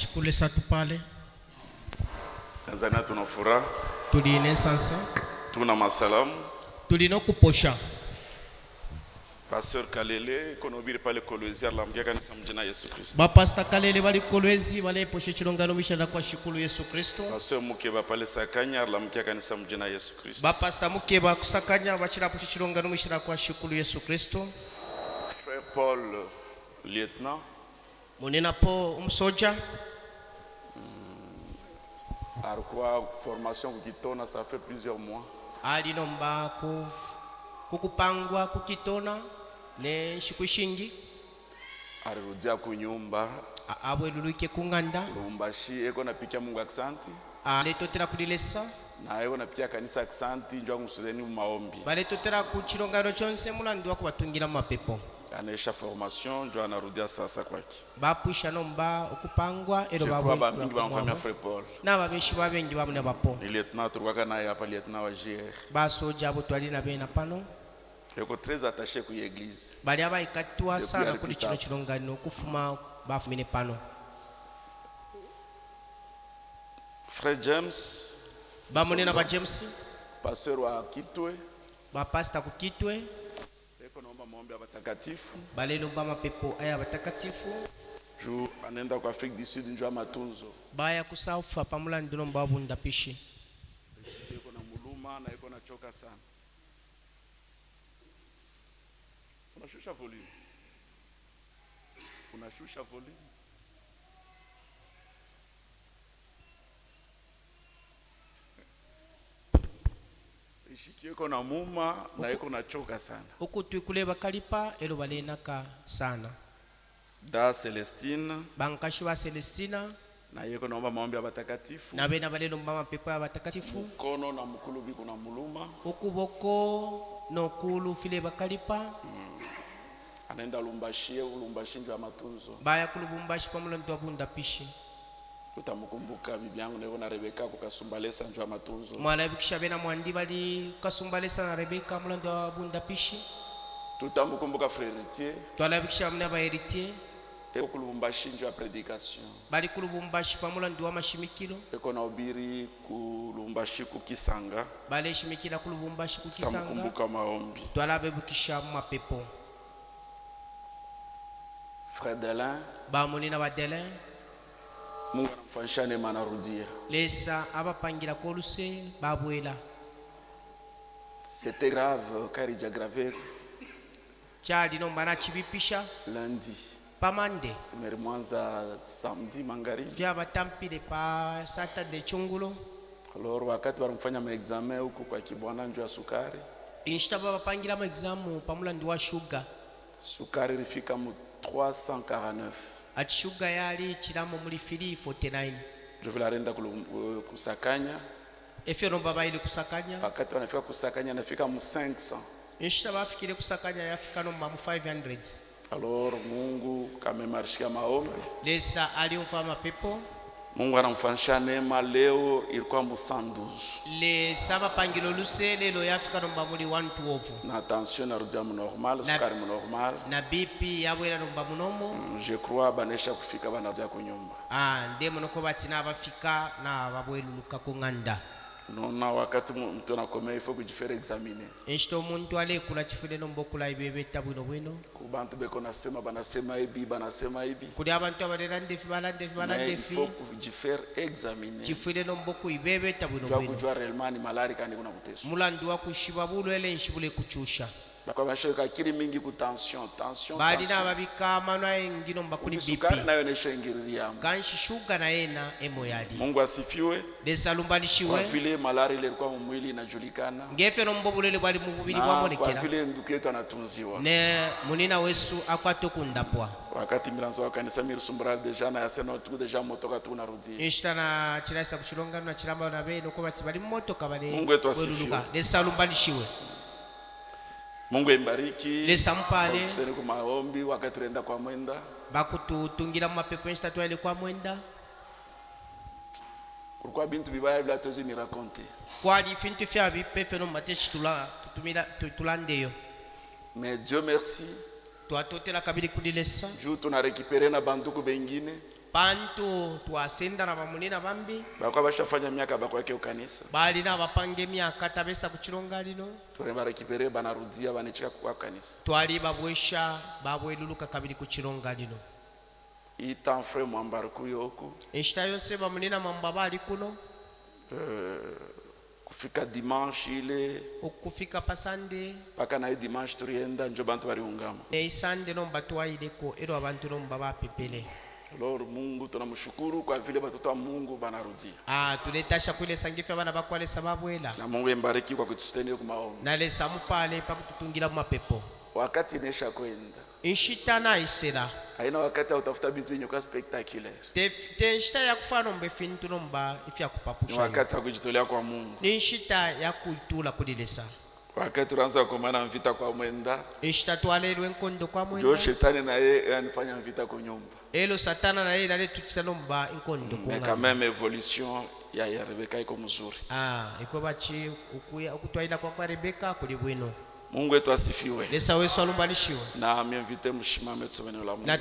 shikule satu pale. Tanzania tuna furaha. Tuline sansa. Tuna masalamu. Tulino kuposha. Pasteur Kalele konobiri pale Kolwezi alamkia kanisa mjina Yesu Kristo. Ba Pastor Kalele bali Kolwezi bale poshe chilongano mishana kwa shikulu Yesu Kristo. Pasteur Mukeba pale Sakanya alamkia kanisa mjina Yesu Kristo. Ba Pastor Mukeba kusakanya bachira poshe chilongano mishana kwa shikulu Yesu Kristo. Frère Paul lieutenant. Munena po umsoja. Arukwa formation kukitona ça fait plusieurs mois. Ali nomba kukupangwa kukitona ne shikushingi. Alirudia kunyumba. Abwe luluike kunganda. Lumbashi eko napikia Mungu aksanti. Letotera kudilesa. Na eko napikia kanisa aksanti njoo ngusudeni maombi. Bale totera kuchilongano chonse mulandu wako batungira mapepo. Anaisha formation njoo anarudia sasa kwake. Bapusha nomba okupangwa ero babwe mingi bamfamia Frère Paul. Na babeshi babengi bamune bapo. Ni lieutenant turwaka naye hapa lieutenant wa GR. Basoja abo twali na bena pano. Eko très attaché ku église. Bali aba ikatwa sana kuli chino chilongano kufuma bafumine pano. Frère James bamune na ba James pasteur wa Kitwe. Ba pastor ku Kitwe. Eko naomba maombi ya watakatifu. Bale lomba mapepo aya watakatifu. Juu anaenda kwa Afrique du Sud njoo matunzo. Baya kusaufa pamula nduno mbabu ndapishi. Eko na muluma na eko na choka sana. Unashusha volume. Unashusha volume. Ishiki na muma na eko na choka sana. Huku tuikule bakalipa elo balenaka sana. Da Celestine. Bankashi wa Celestina. Na yeko naomba maombi ya watakatifu. Na bena bale lomba mapepo ya watakatifu. Kono na mkulu biko na muluma. Ukuboko no kulu file bakalipa. Anaenda Lumbashi ndio matunzo. Baya kulubumbashi pamula ndo abunda pishi. Utamukumbuka bibi yangu niko na Rebeka kukasumbalesa njoo matunzo. Mwana bikisha bena mwandi bali kasumbalesa na Rebeka mula ndo abunda pishi. Tutamukumbuka Frère Héritier. Twala bikisha mna ba Héritier. Eko kulubumbashi njoo prédication. Bali kulubumbashi pamula ndo amashimikilo. Eko na ubiri kulubumbashi kukisanga. Bale shimikila kulubumbashi kukisanga. Tutamukumbuka maombi. Twala bebukisha mapepo. Frère Delin. Bamuni na Badelin. Mungu anamfanyisha neema anarudia. Lesa abapangira koluse babwela. C'était grave car il a gravé. Chadi no mbana chibipisha lundi. Pamande. Semeri mwanza samedi magharibi. Vya batampile pa Saturday chungulo. Alors wakati wanafanya maexamen huko kwa kibwana njoo ya sukari. Inshitaba bapangira ma examu pamula ndi wa sugar. Sukari ilifika mu 349. Ati sugar yali chilamo muri 349. Je vais la renda kusakanya. Efyo no baba ili kusakanya. Wakati wanafika kusakanya anafika mu 500. Inshitaba afikire kusakanya yafika no mu 500. Alors Mungu kamemarishia maombi. Lesa aliomfa mapepo. Mungu anamfanyisha neema leo ilikuwa mu 112. Le saba pangilo luse lelo yafika no muri 112. Na tension narudia mu normal, sukari mu normal. Na BP yabwera no munomo. Je crois banesha kufika banarudia kunyumba. Ndemo noko batina bafika na babweluluka kunganda. Nona wakati mtu anakomea ifo kujifere examiner. Enshito muntu ale kula chifule no mbokula ibebeta bwino bwino. Kubantu beko nasema banasema ibi. Kuli abantu abalera ndefi balandefi. Ifo kujifere examiner. Chifule no mboku ibebeta bwino bwino. Jwa kujua realement malari kandi kuna kuteso. Mulandu wa kushiba bulo ele nshibule kuchusha. Bakwa bashoka kiri mingi ku tension. Bali na babika manwa engino mbakuli BP. Sukari nayo neshengiriria. Kanshi sugar na ena emo yali. Mungu asifiwe. Desalumbalishiwe. Kwa vile malari ile ilikuwa mwili inajulikana. Ngefe no mbobulele bali mububili bwa monekera. Kwa vile ndugu yetu anatunziwa. Ne munina wesu akwatokundapwa. Wakati milanzo wa kanisa mirusumbura deja na yasena tu deja motoka tu narudia. Inshitana chirasa kuchilonga na chiramba na beno ko bali motoka bale. Mungu wetu asifiwe. Desalumbalishiwe. Mungu embariki. Lesa mpale. Tusene kwa maombi wakati tunaenda kwa mwenda. Bakututungira mapepo instatu ile kwa mwenda. Pourquoi bintu bibaya bila tozi ni raconter. Kwa di fintu fia bipefe no matechi tulandeyo. Mais Dieu merci. Tuatotela kabili kudilesa. Juu tuna récupérer na banduku bengine. bantu twasenda na bamunina bambi bakwa bashafanya miaka bakwa yake ukanisa bali na bapange myaka tabesa kuchilonga lino tore barekipere banarudia banechika kwa kanisa twali babwesha babweluluka kabiri kuchilonga lino ita frère mwambaruku yoku eshita yose bamunina mwamba bali kuno kufika dimanche ile okufika pasande paka na dimanche turienda njo bantu bariungama isande nomba twaileko ero abantu nomba bapepele. Lord Mungu tunamshukuru kwa vile watoto wa Mungu banarudia. Tuletasha kule sangife bana bakwale sababu ela. Na Mungu embariki kwa kutusaidia kwa maombi. Na le samupale pa kututungira mapepo. Wakati inesha kwenda. Inshitana isela. Haina wakati utafuta vitu vinyoka spectaculaire. Te inshita ya kufano mbefintu nomba ifya kupapusha. Ni wakati wa kujitolea kwa Mungu. Ni inshita ya kuitula kudilesa. Wakati tunaanza kumana mvita kwa mwenda. Inshita tualelwe nkondo kwa mwenda. Jo shetani na yeye anifanya mvita kwa nyumba. Elo satana na yeye nale tuchitalomba nkondo kwa. Mais quand même évolution ya Rebeka iko mzuri. Iko bachi ukutwaila kwa Rebeka kuli bwino. Mungu wetu asifiwe. Lesa weso alumbanishiwe. Na amemvite mshimame tusomeni la Mungu. Na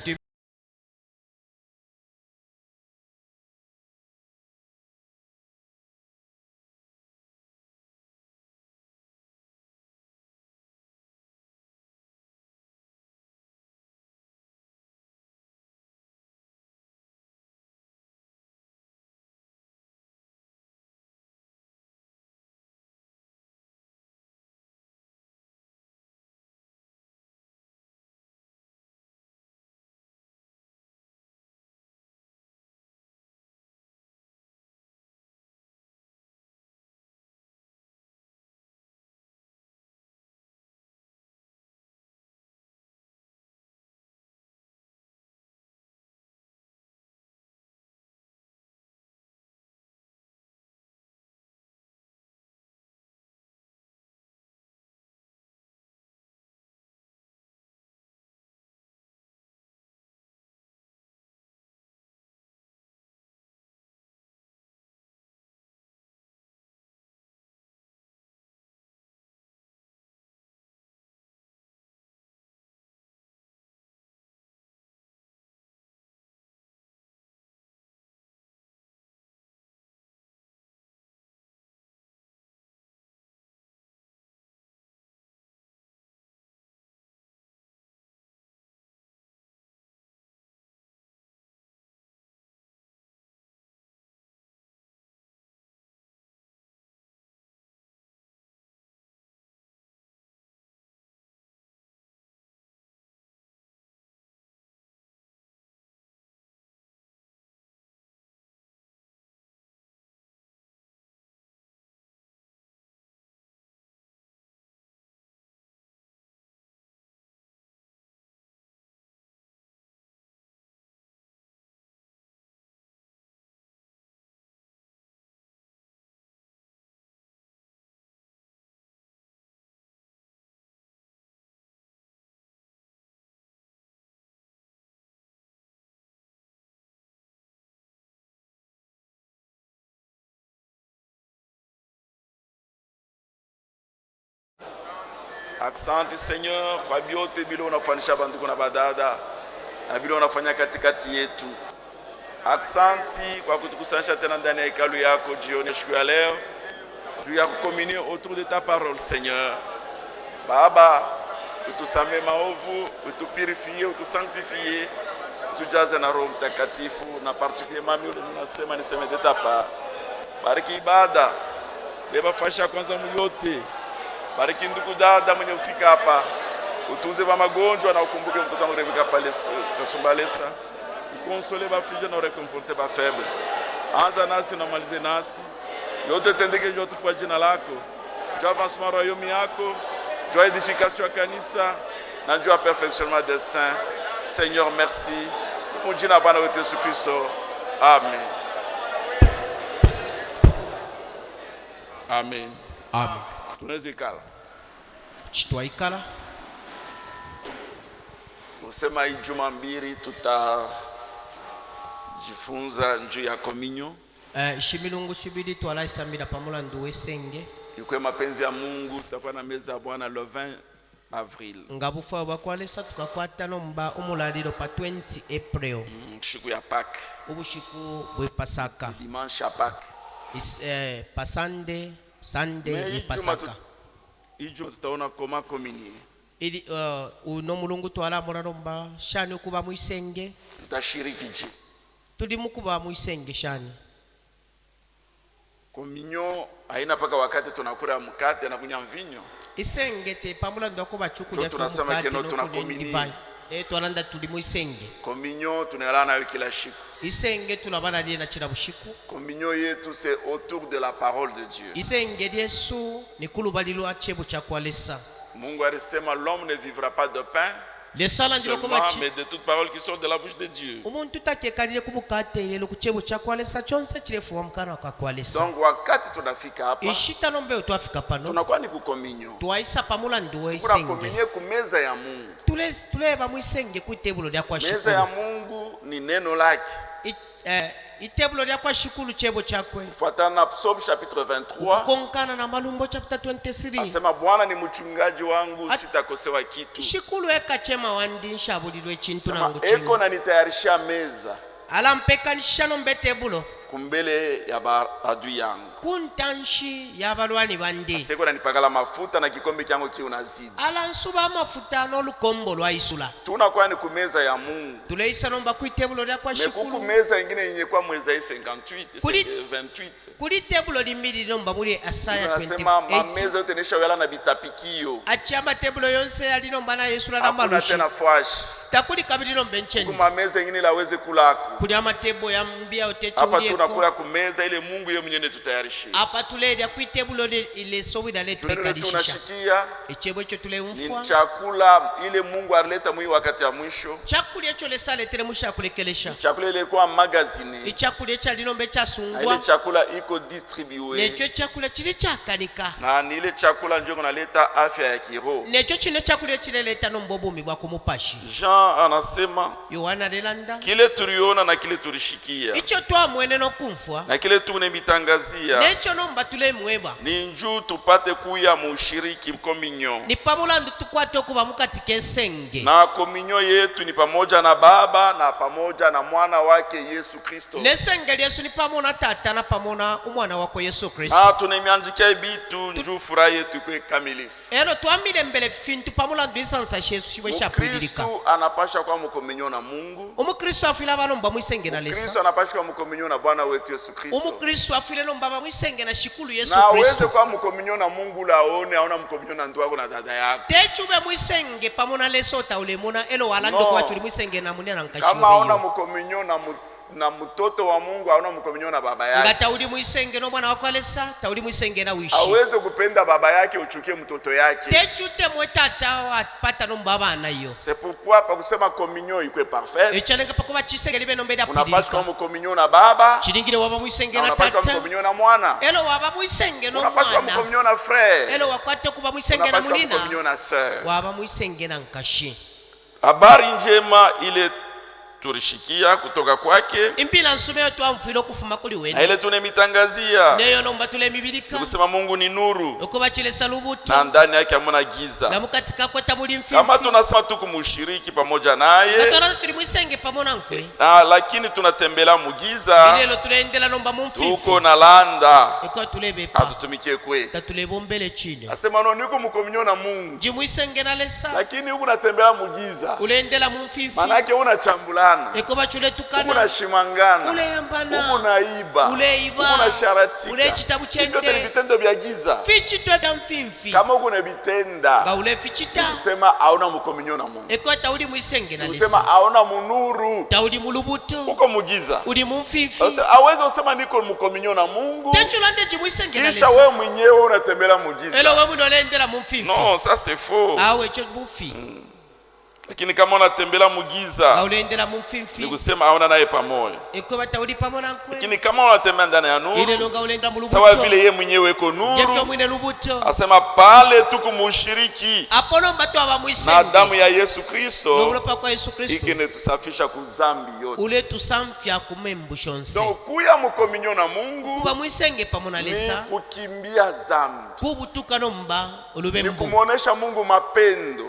Asante Seigneur kwa biote bilo unafanyisha banduku na badada na bilo unafanya katikati yetu. Asante kwa kutukusanyisha tena ndani ya hekalu yako jioni siku ya leo. Juu ya kukomunio autour de ta parole Seigneur. Baba, utusamee maovu, utupurifie, utusanctifie, utujaze na Roho Mtakatifu na particulièrement mimi ninasema niseme de ta part. Bariki ibada. Beba fasha kwanza myote. Bariki ndugu dada mwenye ufika hapa. Utuze ba magonjwa na ukumbuke mtoto wangu Rebeka pale Kasumbalesa. Ukonsole ba frije na ureconforte ba faible. Anza nasi na malize nasi. Yote tendeke jua tufa jina lako. Jua avancement royaume yako. Jua édification ya kanisa. Na jua perfectionnement des saints. Seigneur merci. Mujina Bwana wetu Yesu Kristo. Amen. Amen. Amen. Tunaweza ikala. Chitwaikala. Usema Ijumaa mbili tutajifunza njuu ya kominyo. Shimilungu shibidi twalaisambira pamola nduwe senge. Ikwe mapenzi ya Mungu tutafanya meza ya Bwana le 20 avril. ngabufa bakwalesa tukakwata nomba umulaliro pa 20 April Shiku ya Pâques. ubushiku bwe Pasaka Dimanche ya Pâques. pa Sunday ni Pasaka Ijo tutaona koma communier. ili uno mulungu twalamula nomba shani ukuba muisenge Tutashiriki je. tuli mukuba muisenge shani Communion haina paka wakati tunakula mkate na kunywa mvinyo. isenge te pamula ndo kuba chukulia tunasema keno tunakomini. twalanda tuli muisenge Communion tunalala nayo kila siku. isenge tulabana liye na kila bushiku Communion yetu c'est autour de la parole de Dieu. isenge lyesu ni kulubalilwa chebo cha kwalesa Mungu alisema l'homme ne vivra pas de pain lesala ndilo seulement, kuba mais de toute parole qui sort de la bouche de Dieu. umuntu takekalile kubukate lelo ku chebo cha kwalesa chonse chirefuwa mukana kwa kwalesa Donc wakati tunafika hapa ishita nombe twafika pano tunakuwa ni kukominion. twaisa pamula ndiwe Kuna isenge kominye ku meza ya Mungu. tuleba muisenge ku tebulo lya kwa Meza ya shikulu Mungu ni neno lake. itebulo lya kwa shikulu chebo chakwe Kufuatana na Psalm chapitre 23 konkana na malumbo chapter 23 asema Bwana ni mchungaji wangu sitakosewa kitu. shikulu ekachema wandi nshabulilwe chintu Sema, nangu eko chino na nitayarishia meza alampekanisha nombe tebulo kumbele ya baadui yangu. kuntanshi yabalwani bande Seko na nipakala mafuta na kikombe changu kiunazidi. alansuba amafuta n'olukombo lwaisula Tunakuwa ni kumeza ya Mungu. tuleisa nomba ku itebulo lya kwa Mekuku shikulu meza ingine yenye kwa mweza hii 58, Kuli- 28. kuli tebulo limili nomba muli asaya Tunasema 28 mameza yote nesha wala na bitapikio. achamba tebulo yonse ali nomba na yesula na Hakuna malushi tena fwashi. takuli kabili nombe ncheni Kuma meza ingine laweze kulako. kuli amatebo ya mbia Hapa otechulieko tunakula kumeza ile Mungu yeye mwenyewe tutayarishia. apa tulelya ku itebulo ile sowina Tunene letwekalishisha tunashikia echebo echo tuleumfwa ni chakula ile Mungu alileta mwi wakati ya mwisho. chakulya echo lesaletere mushakulekelesha Chakula ile kwa magazine. ichakulya ekyalinombe Na ile kyasungwa chakula iko distribué. nekyo ekyakulya kiri kyakanika Na ni ile chakula ndio kunaleta afya ya kiroho. nekyo kino ekyakulya ekireleeta nomba obumi bwakumupashi Jean anasema yohana lelanda kile tuliona na kile tulishikia ikyo twamwene n'okumfwa na kile tunemitangazia nekyo nomba tulemwebwa ni njuu tupate kuya mushiriki kominyo. ni pamulandu tukwate okuba mukati k'ensenge Na kominyo yetu ni pamoja na Baba na pamoja na mwana wake Yesu Kristo. n'esenge lyesu ni pamo na tata na pamo na umwana wako yesu kristo Na tunemiandikia bitu njuu furaha yetu ikwe kamilifu. ero twamile mbele fintu pamulandu isansa shesu shibwe shapwidilika Kristo anapasha kwa mukominyo na Mungu. umukristo afile abanomba mwisenge na lesa Kristo anapasha kwa mukominyo na Bwana wetu Yesu Kristo. umukristo afile nomba bamwisenge na shikulu yesu Na aweze kristo kwa mukominyo na Mungu laone aona mukominyo na ndugu yako na dada yako. techube mwisenge pamona leso taulemona elo walando No. kwa tuli mwisenge na munena Kama nkashiwe aona yo mukominyo na mtoto wa Mungu aona mukominyo na baba yake. nga tauli mwisenge no mwana wako alesa tauli mwisenge na wishi Aweze kupenda baba yake uchukie mtoto yake. techute mwe tata wapata nomba abana yo C'est pourquoi pa kusema kominyo ikwe parfaite. echalenga pakuba chisenge libe nombe Unapaswa dapidilika kwa mukominyo na baba, chilingire waba mwisenge na na unapaswa kwa tata mukominyo na mwana. elo waba mwisenge no Unapaswa kwa mwana mukominyo na frère. elo wakwate kuba mwisenge na Unapaswa kwa munina mukominyo na sœur. waba mwisenge na nkashi Habari njema ile tulishikia kutoka kwake impila nsumeyo twamfile okufuma kuli na wene ile tunemitangazia neyo nomba tulemibilika kusema Mungu ni nuru okuba chilesa lubuto na ndani yake hamuna giza. na mukati kakwe tamuli Kama mfifi tunasema tukumushiriki pamoja naye katwala tuli mwisenge pamona nkwe lakini tunatembela mugiza, bilelo tulendela nomba mumfifi tuko na landa eko tulebepa atutumikie kweli. katulebombele chine Asema no niko mukominyo na Mungu jimwisenge na lesa lakini huku natembea mugiza, ulendela mumfifi manake unachambulana, eko bachule huku tukana nashimangana, uleyambana huku naiba, Uleiba. huku nasharatika. Ule chitabu chende. Vyote ni vitendo vya giza. fichitwe vya mfimfi Kama huku unavitenda nga ule fichita kusema hauna mukominyo na Mungu, eko tauli mwisenge na kusema lesa hauna munuru, tauli mulubuto huko mugiza. uli mumfifi Sasa aweze usema niko mukominyo na Mungu techulande jimwisenge na kisha lesa wewe mwenyewe unatembea mugiza. elo wewe ndo lendela mumfifi Non, ça c'est faux. awe cho bufi Lakini kama unatembea mugiza ni kusema hauna naye pamoja. Lakini kama unatembea ndani ya nuru, sawa vile yeye mwenyewe yuko nuru, asema pale tukumushiriki na damu ya Yesu Kristo ikinetusafisha kuzambi yote. Donc kuya mukominyo na Mungu ni kukimbia zambi, ni kumuonesha Mungu mapendo.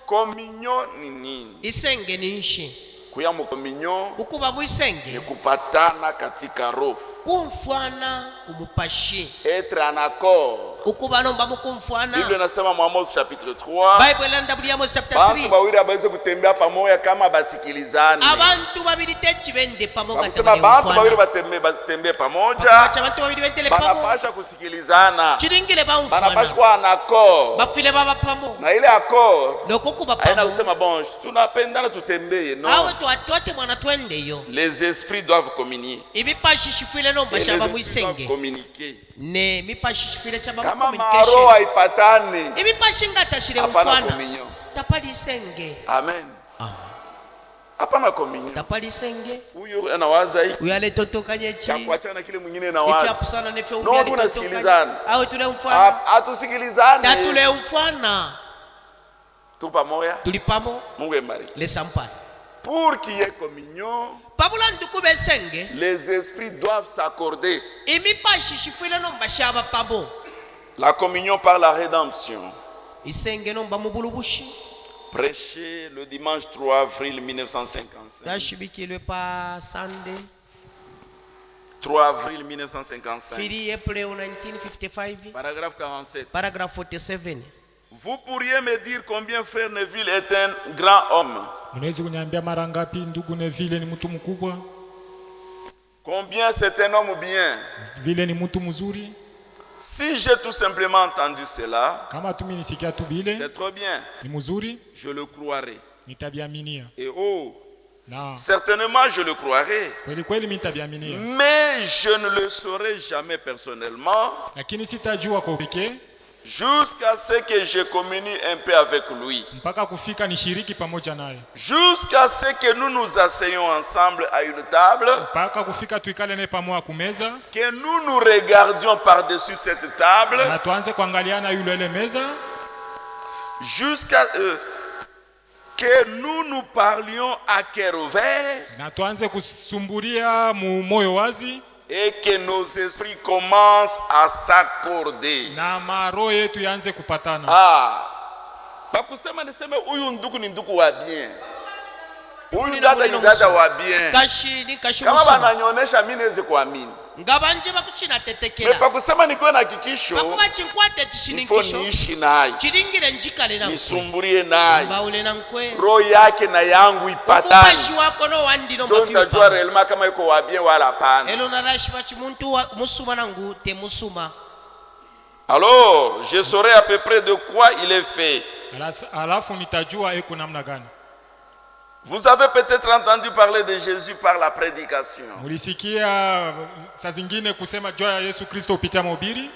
Kominyo ni nini? Isenge ni nshi. Kuya mukominyo ukuba muisenge ni kupatana katika roho, kumfwana umupashi, être en accord. Ukuba nomba mukumfwana. Biblia inasema mu Amos chapitre 3, Bible inanda muri Amos chapter 3, bantu bawili abaweze kutembea pamoja kama basikilizane. Abantu babiri techi bende pamoja. Basema bantu bawili batembee pamoja, abantu babiri bendele pamoja, banapasha kusikilizana, chiringile bamfwana, banapasha kuwa en accord. Bafile baba pamoja Na ile accord nokukuba pamoja, haina kusema bon tunapendana tutembee, non. Awe tuatote mwana twende yo. Les esprits doivent communier. Ibipashi shifile nomba shaba muisenge. Communiquer. Ne mipashi shifile chaba kama communication. maro haipatane, Ibipashi ngata shire hapana mfwana. communion. Tapali senge. Amen. Amen. Hapana communion. Tapali senge. Huyo anawaza hiki. Uyale totonkanye chi. Cha kuachana kile mwingine Ifya nawaza. kusana nefe No, umyale tunasikilizana. Awe tule mfwana. Hatusikilizane. Tatule mfwana. Tu pamoja. Tulipamo. Mungu embariki. Le sampani. Pour qu'il y ait communion, Pabula ntukube senge. les esprits doivent s'accorder. Imipashi shifile nomba shaba pabo. La communion par la rédemption. Isenge nomba mubulubushi. Prêché le dimanche 3 avril 1955. Yashibikilwe pa Sunday. 3 avril 1955. 3 April 1955. Paragraphe 47. Paragraphe 47. Vous pourriez me dire combien frère Neville est un grand homme? Unaweza kuniambia mara ngapi ndugu Neville ni mtu mkubwa? Combien c'est un homme bien? Vile ni mtu mzuri? Si j'ai tout simplement entendu cela, Kama tu nisikia tu vile c'est trop bien. ni mzuri, Je le croirai. nitabiaminia. Et oh, Na certainement je le croirai. kweli kweli mimi nitabiaminia. Mais je ne le saurai jamais personnellement Lakini sitajua kwa pekee jusqu'à ce que je communie un peu avec lui. mpaka kufika nishiriki pamoja naye. Jusqu'à ce que nous nous asseyons ensemble à une table, Mpaka kufika tuikale naye pamoja kumeza que nous nous regardions par-dessus cette table, na tuanze kuangaliana yule ile meza, jusqu'à que nous nous parlions à cœur ouvert na tuanze kusumburia mu moyo wazi, et que nos esprits commencent à s'accorder. na maroho yetu yaanze kupatana. Bakusema niseme huyu ndugu ni ndugu wa bien, huyu dada ni dada wa bien. Kama bananyonyesha mimi niweze kuamini. Ngabanje bakuchina tetekela. Mepa kusema nikuwe na hakikisho, Bakuba chinkwate ifo chishinikisho. niishi naye, Chiringire njikale na mkwe. nisumburie naye, Mbaule na mkwe. roho yake na yangu ipatane. Ukupashi wako no wandi no Ndio mafimu nitajua realement kama yuko wa bien wala hapana. Elo narashi bachi muntu wa musuma nangu te musuma. Alors, je saurai à peu près de quoi il est fait. Alafu nitajua eko namna gani. Vous avez peut-être entendu parler de Jésus par la prédication. Mulisikia saa zingine kusema juu ya Yesu Kristo kupitia mahubiri.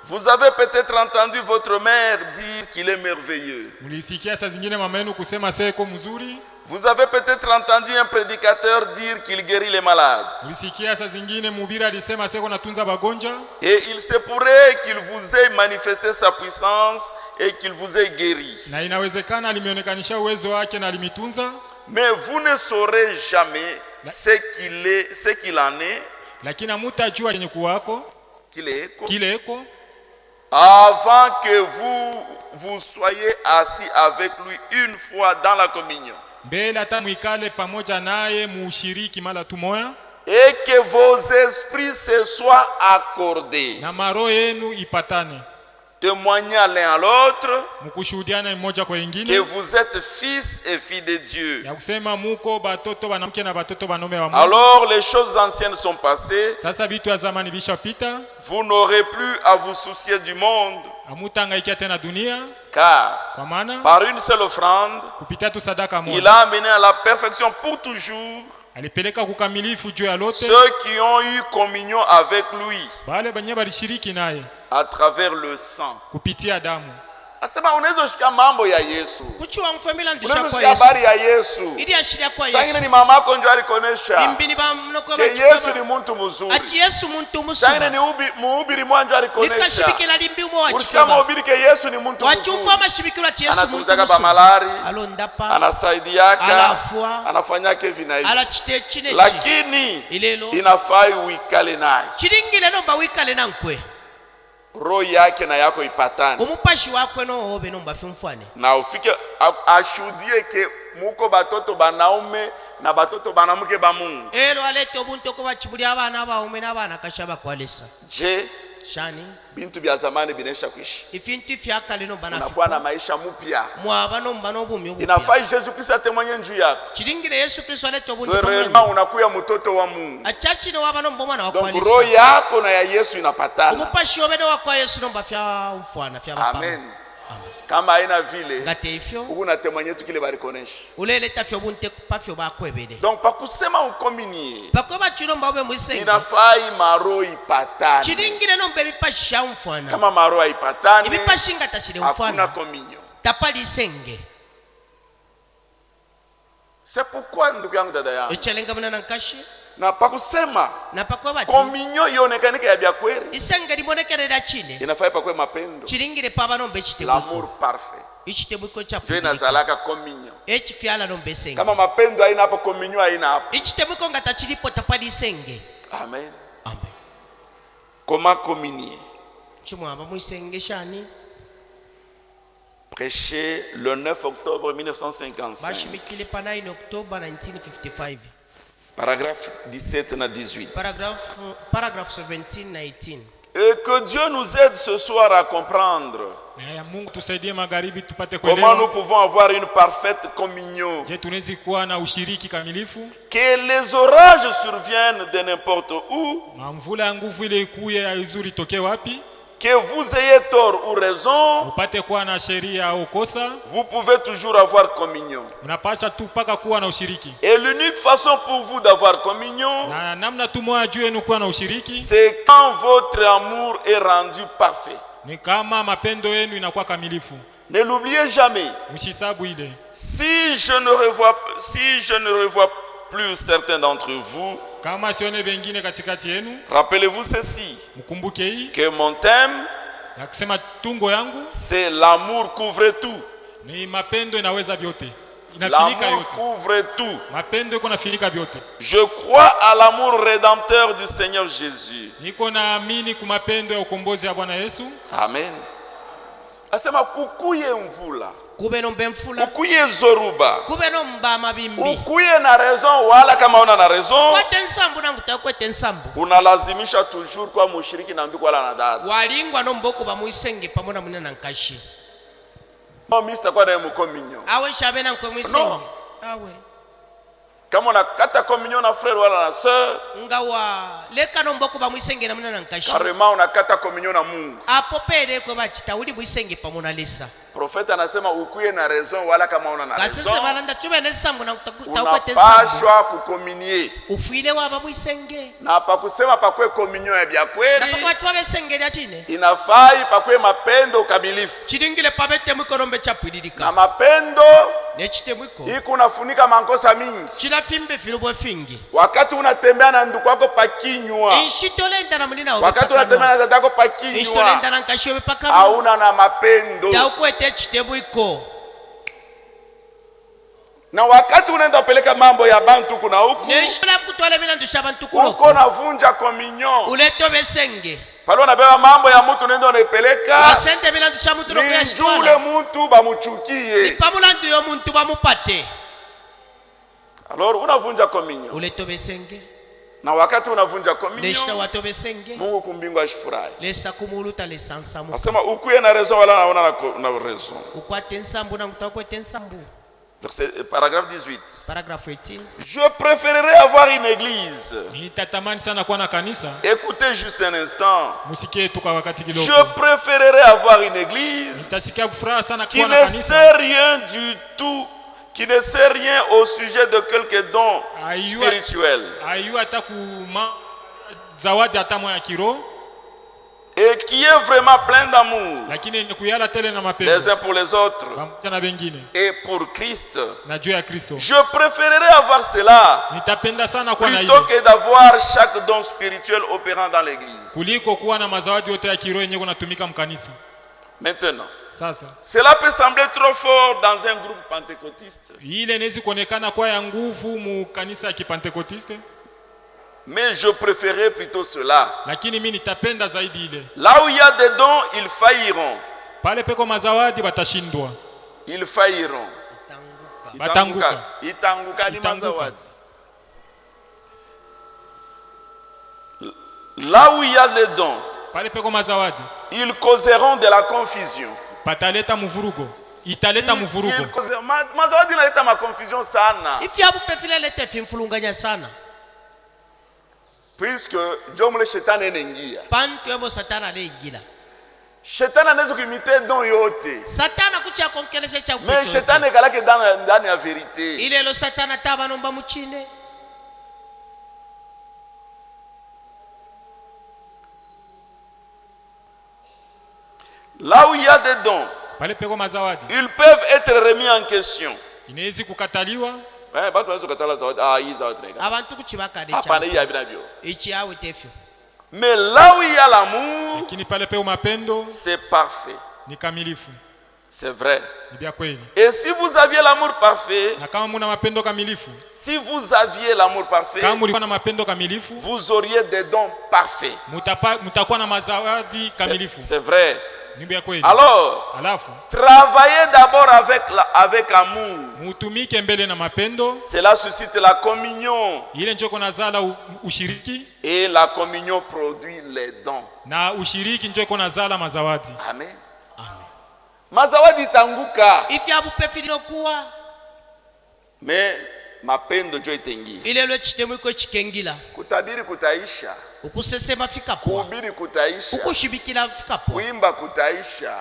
Vous avez peut-être entendu votre mère dire qu'il est merveilleux. Mulisikia saa zingine mama yenu kusema seko mzuri. Vous avez peut-être entendu un prédicateur dire qu'il guérit les malades. Mulisikia saa zingine mhubiri alisema seko natunza bagonja. Et il se pourrait qu'il vous ait manifesté sa puissance et qu'il vous ait guéri. Na inawezekana alimionekanisha uwezo wake na alimitunza. Mais vous ne saurez jamais ce qu'il en est. Lakini mutajua yenye kuwako kile eko avant que vous soyez assis avec lui une fois dans la communion. Mbele hata mwikale pamoja naye mushiriki mala tumoya. Et que vos esprits se soient accordés. Na maroho yenu ipatane. Témoignez l'un à l'autre mukushuhudiana mmoja kwa wengine que vous êtes fils et filles de Dieu. Ya kusema muko batoto banamke na batoto banaume wa Mungu. Alors les choses anciennes sont passées. Sasa vitu ya zamani bishapita. Vous n'aurez plus à vous soucier du monde. Hamutangaikia tena dunia. Car kwa maana par une seule offrande, kupitia tu sadaka moja, il a amené à la perfection pour toujours alipeleka kukamilifu juu ya lote ceux qui ont eu communion avec lui bale banye balishiriki naye à travers le sang. kupitia damu. Asema unaweza shika mambo ya Yesu. kuchua mfamila ndusha Unaweza kwa shika Yesu habari ya Yesu. ili ashiria kwa Sangine Yesu ni mamako ndio alikonesha. imbini ba mnoko Ke Yesu ni muntu mzuri. ati Yesu muntu Sangine musuma ni muhubiri mwanzo alikonesha. nikashibikira limbi umo wa Ulishika chikoba mahubiri ke Yesu ni muntu wachufa mzuri. mashibikiro ati Yesu muntu Anatunzaka ba musuma malari. alondapa Anasaidiaka. alafua Anafanyaka hivi na hivi. ala chite chinechi Lakini ilelo inafai uikale naye. chiringile nomba wikale nankwe Roho yake na yako ipatane. umupashi wakwe no obe nomba fimfwane Na ufike ashuhudie ke muko batoto banaume na batoto banamuke ba Mungu. elo alete obuntu ko bachibuli abana baume n'abana kashaba kwalesa Je, shani bintu bya zamani binesha kuishi. ifintu fyakale no bana Unakuwa na maisha mpya. mwaba nomba no bumi obupya Inafai Yesu Kristo atemwenye njuu yako. chiringile Yesu Kristo alete obuntu Vraiment unakuwa mtoto wa Mungu. achachi no waba nomba mwana Donc wakwalesa roho yako na ya Yesu inapatana. umupashi obe no wakwa Yesu nomba fya mfwana fya bapama Amen. Kama haina vile ngate ifyo uko natemwenye tu kile barikonesha. uleleta fyo bunte pafyo bakwebele Donc pakusema ukominie. bakoba chino mbabe mwisenge Inafai maro ipatane. chiringile nombe bipashi ya mfwana Kama maro haipatane, ibipashi ngatashile hakuna mfwana communion. tapali senge C'est pourquoi ndugu yangu dada yangu. uchelenga mwana nkashi Na pakusema na pakoba ti communion ionekanike ya bya kweli. isenge libonekerera chine Inafai pakwe mapendo. chiringile paba nombe chitebuko L'amour parfait. ichitebuko cha Ndio inazalaka communion. echifyala nombe senge Kama mapendo haina hapo, communion haina hapo. ichitebuko ngatachilipo tapali senge Amen. amen Comment communier? chimwaba mwisenge shani Prêché le 9 octobre 1955. bashimikile pa 9 Oktoba 1955 Paragraphe 17 na 18. paragraph 17 na 18 Et que Dieu nous aide ce soir à comprendre Na ya Mungu tusaidie magharibi tupate comment nous kuelewa. pouvons avoir une parfaite communion. Je, tunaweza kuwa na ushiriki kamilifu. Que les orages surviennent de n'importe où, Mamvula ya nguvu ile ikuye ya izuri toke wapi? que vous ayez tort ou raison, Upate kuwa na sheria au kosa, vous pouvez toujours avoir communion. unapasha tu paka kuwa na ushiriki. Et l'unique façon pour vous d'avoir communion, Na namna tu moja juu yenu kuwa na ushiriki c'est quand votre amour est rendu parfait. ni kama mapendo yenu inakuwa kamilifu. Ne l'oubliez jamais. Msisabu ile. Si je ne revois plus certains d'entre vous, Kama sione wengine katikati yenu, rappelez-vous ceci, mkumbuke hii que mon thème, na kusema tungo yangu c'est l'amour couvre tout. ni mapendo inaweza vyote. Inafinika L'amour yote. couvre tout. Mapendo iko nafinika vyote. Je crois à l'amour rédempteur du Seigneur Jésus. Niko naamini ku mapendo ya ukombozi ya Bwana Yesu. Amen. Asema kukuye mvula, kube nombe mfula kukuye zoruba, kube nomba mabimbi ukuye na raison wala kama una na raison, kwete nsambu nangu takwete nsambu unalazimisha toujours kwa mushiriki na ndugu wala na dada. walingwa nomboko bamwisenge pamona munene na nkashi No, mimi sitakuwa naye mkominyo. awe shabe na nkwe mwisenge No. awe Kama unakata communion na frère wala na sœur, ngawa leka nomboko bamwisenge na munene na nkashi carrément unakata communion na Mungu. apopere kwe bachita uli mwisenge pamona lesa Profeta anasema ukuye na raison wala kama una na kasese raison, balanda chube ne nsambu na takwete nsambu unapashwa kukominie. ufuile waba mwisenge Na pa kusema pakwe communion ya bya na kweli, pakwa twabesengeli atine inafai pakwe mapendo kamilifu. chilingile pabete mwiko nombe Na chapwililika mapendo nechite mwiko iko unafunika makosa mingi. chilafimbe filubwe fingi Wakati unatembea na ndugu wako pakinywa, inshitolenda na mulina wakati unatembea na dada yako pakinywa, inshitolenda na nkashiwe pakamu hauna na mapendo. taukwete chite mwiko Na wakati unaenda peleka mambo ya bantu kuna huku, neshola kutwala mina ndusha bantu kuloko uko navunja communion. uleto besenge Pale unabeba mambo ya mtu unaenda unaipeleka, wasente mina ndusha mtu loko ya ni jule shitwala mtu bamuchukie. pamula ndiyo muntu bamupate Alors unavunja communion. uleto besenge Na wakati unavunja neshita communion, wato besenge Mungu kumbingu ashifurahi. lesa kumuluta lesa nsamu Asema ukuye na raison wala hauna na raison. ukwate nsambu na ngutakwete nsambu Paragraphe 18. paragraphe 18 Je préférerais avoir une église. Nitatamani sana kuwa na kanisa. Écoutez juste un instant. Musikie tu kwa wakati Je kidogo. préférerais avoir une église Nitasikia furaha sana qui kuwa na ne kanisa. sait rien du tout, qui ne sait rien au sujet de quelques dons spirituels. Ayu hata kuma zawadi hata moya kiro. et qui est vraiment plein d'amour lakini ni kuyala tele na les mapendo uns pour les autres pamoja na wengine et pour Christ. na juu ya Kristo. Je préférerais avoir cela Nitapenda sana kuwa na plutôt ile que d'avoir chaque don spirituel opérant dans l'église. kuliko kuwa na mazawadi yote ya kiroho yenyewe kunatumika mkanisa. Maintenant, Sasa cela peut sembler trop fort dans un groupe pentecôtiste, ile inaweza kuonekana kwa ya nguvu mu kanisa ya Kipentekotiste, mais je préférerais plutôt cela. lakini mimi nitapenda zaidi ile. Là où il y a des dons, ils failliront. Pale peko mazawadi batashindwa. Ils failliront. Batanguka. Itanguka ni Itanguka. mazawadi. Là où il y a des dons, Pale peko mazawadi ils causeront de la confusion. pataleta muvurugo. Italeta muvurugo. Mazawadi inaleta ma confusion sana. ifyabupe filelete fimfulunganya sana Puisque jomle shetani enengia. pantu ebo satana aleingira Shetani anaweza kuimite don yote. satana kucha konkelesha cha Mais kucho shetani kalake ndani ya verite. ilelo satana taba nomba muchine Là où il y a des dons, Pale peko mazawadi ils peuvent être remis en question. inaweza kukataliwa. Batu wanaweza kukatala zawadi. Hii zawadi tunaikaa. abantu kuchibakade Hapana, hii cha habina bio. ichi awe tefyo Mais là où il y a l'amour, Lakini pale peko mapendo c'est parfait. ni kamilifu. C'est vrai. Ni bia kweli. Et si vous aviez l'amour parfait, Na kama muna mapendo kamilifu, si vous aviez l'amour parfait, kama mulikuwa na mapendo kamilifu, vous auriez des dons parfaits. mutakuwa na mazawadi kamilifu. C'est vrai. Ni bia kweli. Alors, Alafu travaillez d'abord avec amour. mutumike mbele na mapendo. Cela suscite la communion. Ile njoko nazala ushiriki Et la communion produit les dons. na ushiriki njoko nazala mazawadi. Amen. Mazawadi itanguka. ifyabupe filinokuwa Mais mapendo njo itengi. ilelo chitemu iko chikengila Kutabiri kutaisha. ukusesema fikapo Kuhubiri kutaisha. ukushibikila fikapo Kuimba kutaisha.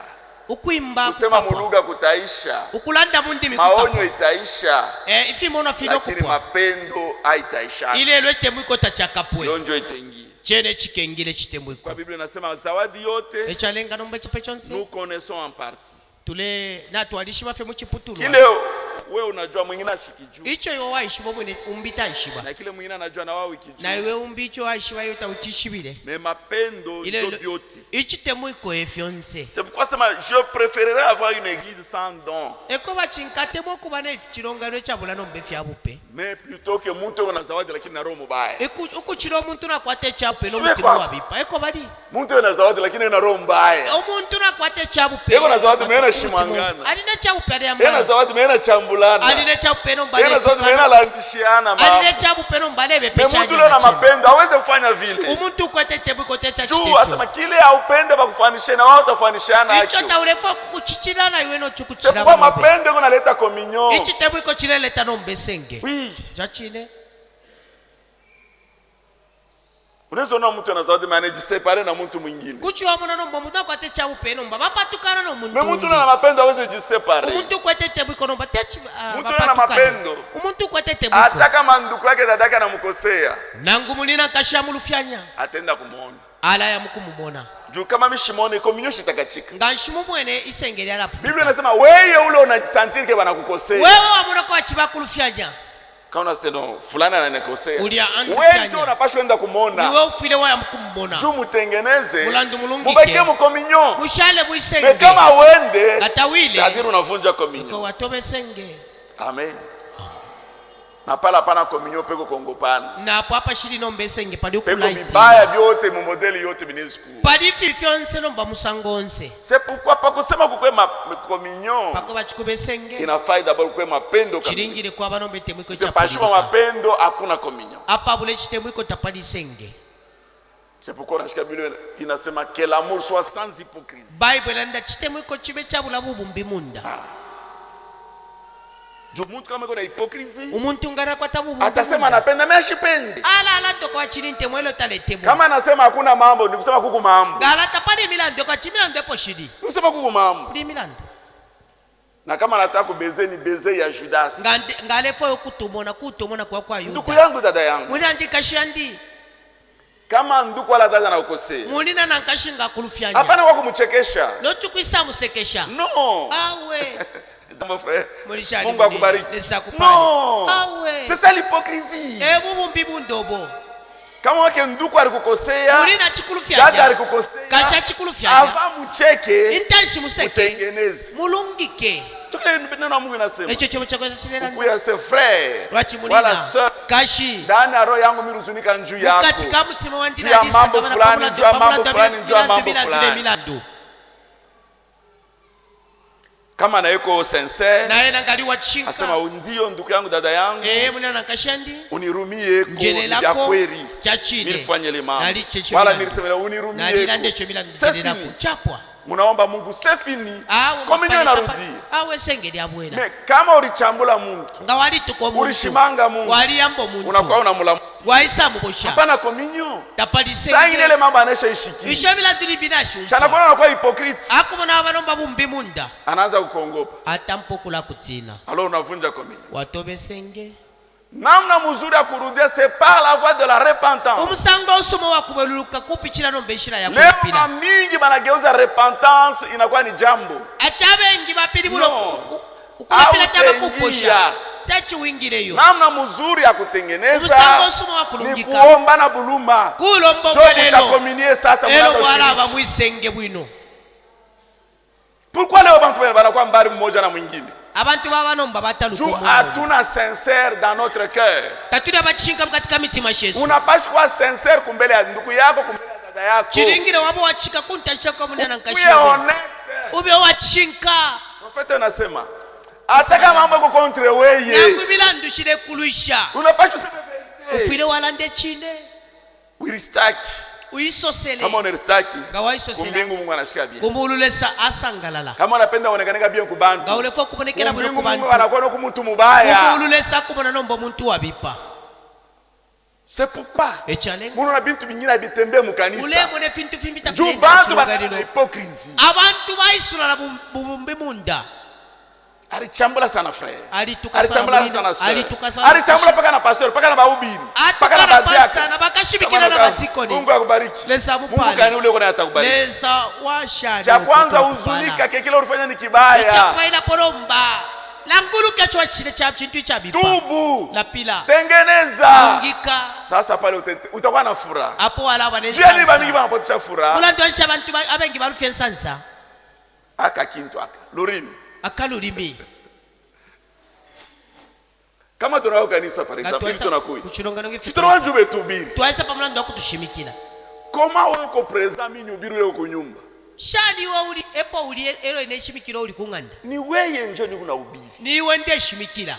ukuimba Kusema fikapo mulugha kutaisha. ukulanda mundimi Maonyo kukapo itaisha. ifimona fino Lakini kupwa mapendo haitaisha. ilelo chitemu iko tachakapwe Ndio njo itengi. chene chikengile chitemu iko Kwa Biblia inasema zawadi yote echalenga nombe chipechonse nous connaissons en partie. tule na twalishiba fe muchiputulu Kile wewe unajua mwingine ashikijuu. icho yo waishiba mwene umbita aishiba Na kile mwingine anajua na wao ikijuu. na iwe umbicho aishiba yo tawutishibile Mais mapendo ile ndio vyote. ichitemu iko efyonse C'est pourquoi je préférerais avoir une église sans don. eko bachinkatemu okuba ne chilongano chabula nombe fyabupe Mais plutôt que mtu una zawadi lakini na roho mbaya. ukuchira omuntu nakwata echabupe Sibe n'omutima kwa- wabipa eko bali Mtu una zawadi lakini na roho mbaya. omuntu nakwata echabupe Eko na zawadi mena shimangana. alina echabupe Yena alyambala zawadi mena chambulana. alina echabupe Yena nombala zawadi mena landishiana alina mama. echabupe nombala Mais mtu leo na ebepechanya mapendo hawezi kufanya vile. umuntu kwete tebu kotecha Juu chitecho asema kile haupende bakufanishe na wao utafanishana icho hacho. taulefa kuchichirana iwe no C'est chukuchira pourquoi mapendo kunaleta communion. ichi tebu iko chileleta nombe senge Oui. chachine Unaweza ona mtu ana zawadi maana jisepare na mtu mwingine. kuchiwa muno nomba omuntu akwata echabupe nomba bapatukana n'omuntu Mais mtu na mapendo hawezi jisepare. umuntu kwete tebu iko nomba techi Mtu na mapendo. umuntu kwete tebu iko Hata kama ndugu yake dadake anamkosea, nangu mulina kashamulufyanya atenda kumuona. ala ya mukumubona Juu kama mishimone communion shitakachika. nganshimu mwene isengeri alapu Biblia inasema wewe ule unajisantiri ke wanakukosea. wewe wamuna kwa chibakulufyanya Kama unasema fulani ananikosea. Ulia andu Wewe fyanya. ndio unapaswa kwenda kumuona. niwe ufile waya mukumubona Juu mutengeneze. Mulandu mulungike. Mubeke mu communion. mushale Mais muisenge kama uende, atawile sadiri unavunja ko communion. watobe senge Amen. Na pala pana communion peko kongopana. napo apa shiri nombe senge pali Peko ukulaiti bibaya vyote mu modeli yote binizku. pali fifyonse nomba musangonse C'est pourquoi pa kusema kukwe communion pako bachikube senge inafai d'abord kukwe mapendo kabisa. chiringire kwa banombe temu iko Sepashima chapulika mapendo hakuna communion. apa bule chitemu iko tapali senge C'est pourquoi nashika Biblia inasema que l'amour soit sans hypocrisie. bible nda chitemu iko chibe chabula bubumbi munda Juu mtu kama kuna hypocrisie umuntu ngana kwata bubumbi atasema munda. anapenda mais ashipendi. ala toko achini ntemwelo taletebo Kama anasema hakuna mambo ni kusema kuku mambo. ngala tapali milando kwa chimilando epo shidi Ni kusema kuku mambo. ndi milando Na kama anataka kubeze ni beze ya Judas. ngale fo kutumona kwa Ndugu yuda yangu dada yangu. muli andika shandi Kama ndugu wala dada anakosea, mulina nankashinga kulufyanya hapana kwa kumchekesha. nochukwisa musekesha No. awe Mon frère, mulishali Mungu akubariki. lesakupali Non. awe C'est ça l'hypocrisie. bubumbi bundobo Kama wake ndugu alikukosea, mulina dada chikulufyanya alikukosea, kasha chikulufyanya ava mucheke, intanshi museke utengeneze. mulungike Chokole neno la Mungu inasema, echo chomo chakweza chinena ukuya se frère lwachi wala mulina sœur, kashi ndani ya roho yangu miruzunika njuu yako. katika mutima Juu wandina ya lisa mambo kama fulani, na juu ya mambo fulani, juu ya mambo milandu fulani. milandu Kama na yuko sincere, naye nangaliwa chinka asema ndio ndugu yangu dada yangu, mulina nankashandi unirumie kwa njele ya lako kweli. chachine Nilifanye le mambo. nali cheche Wala milandu. nilisema unirumie. nalila ndecho milandu C'est njele lako fini. chapwa Munaomba Mungu c'est fini. awe Kominyo narudi. awe sengeli abwela Me kama ulichambula Mungu, nga wali tuko muntu ulishimanga Mungu, wali yambo muntu unakuwa unamula waisa mubosha hapana kominyo. tapali Saa ile sengeli mambo anaisha ishiki. isho milandu libinashu Chana kwa anakuwa hypocrite. akumona abanomba bumbi munda Anaanza kukongopa. atampokula kutina Alors unavunja kominyo. watobe senge Namna mzuri ya kurudia c'est par la voie de la repentance. umusango usomo wakubeluluka kupikira nombe ishira ya Leo kupira mingi banageuza repentance inakuwa ni jambo. achabengi bapili bulo No. ukupila chama Au kuposha tengia. tachi wingireyo Namna mzuri ya kutengeneza umusango usomo ni wakulungika kuomba na buluma. kulombo Jo kwelelo mutakominie sasa elo mwanzo bwala ushiriki. bamwisenge bwino Pourquoi leo bantu banakuwa mbali mmoja na mwingine? abantu babanomba Juu bataluko hatuna sincere dans notre cœur. tatuna bachinga katika mitima shesu Unapaswa kuwa sincere kumbele ya ndugu yako, kumbele ya dada yako. chiringire wabo wachika kuntasha kwa munana Uwe nkashira honnête. ube wachinka Profeta anasema ataka mambo yako contre weye. nangu milandu shile kuluisha Unapaswa kusema verite. ufire walande chine Wiristaki. uisosele Kama unaristaki, nga waisosele kumbingu Mungu anashika bien. kumbululesa asangalala Kama unapenda uonekane bien kubantu, nga ulefo kubonekela bwino kumbingu kubantu Mungu anakuona ku mtu mubaya. kumbululesa kubona nombo muntu wabipa C'est pourquoi echalenga Mungu na bintu bingine abitembe mu ule kanisa. mone fintu fimbita Juu filenda bantu chilogalilo. bana hypocrisie. abantu baisula bubumbi munda Alichambula sana frère. Alituka Alichambula sana sana mulini. sœur. Alituka sana Alichambula paka na pastor, paka na bahubiri, paka na atukana pasta badiaka. na bakashibikira na batikoni Mungu akubariki. lesa Mungu kani mupale ule kuna atakubariki. lesa washani Cha kwanza uzunika kile ulifanya ni kibaya. echakubaila polomba langulu kachwa chile cha chintu cha bipa Tubu. la pila Tengeneza. ngika Sasa pale utakuwa na furaha. apo wala Jua ni bamingi banesansa banapotisha furaha. mulandu ansha abantu abengi balufya nsansa Aka kintu aka. Lurimi. akalulimi Kama tunao kanisa par exemple, hivi tunakuja. kuchilongano ngefi Tunawanju betubiri. twaisa pamulandu akutushimikila Koma wewe uko present mimi ubiri wewe uko nyumba. shani wa uli epo uli elo ineshimikila uli kunganda Ni weye njo ni kuna ubiri. niwe ndeshimikila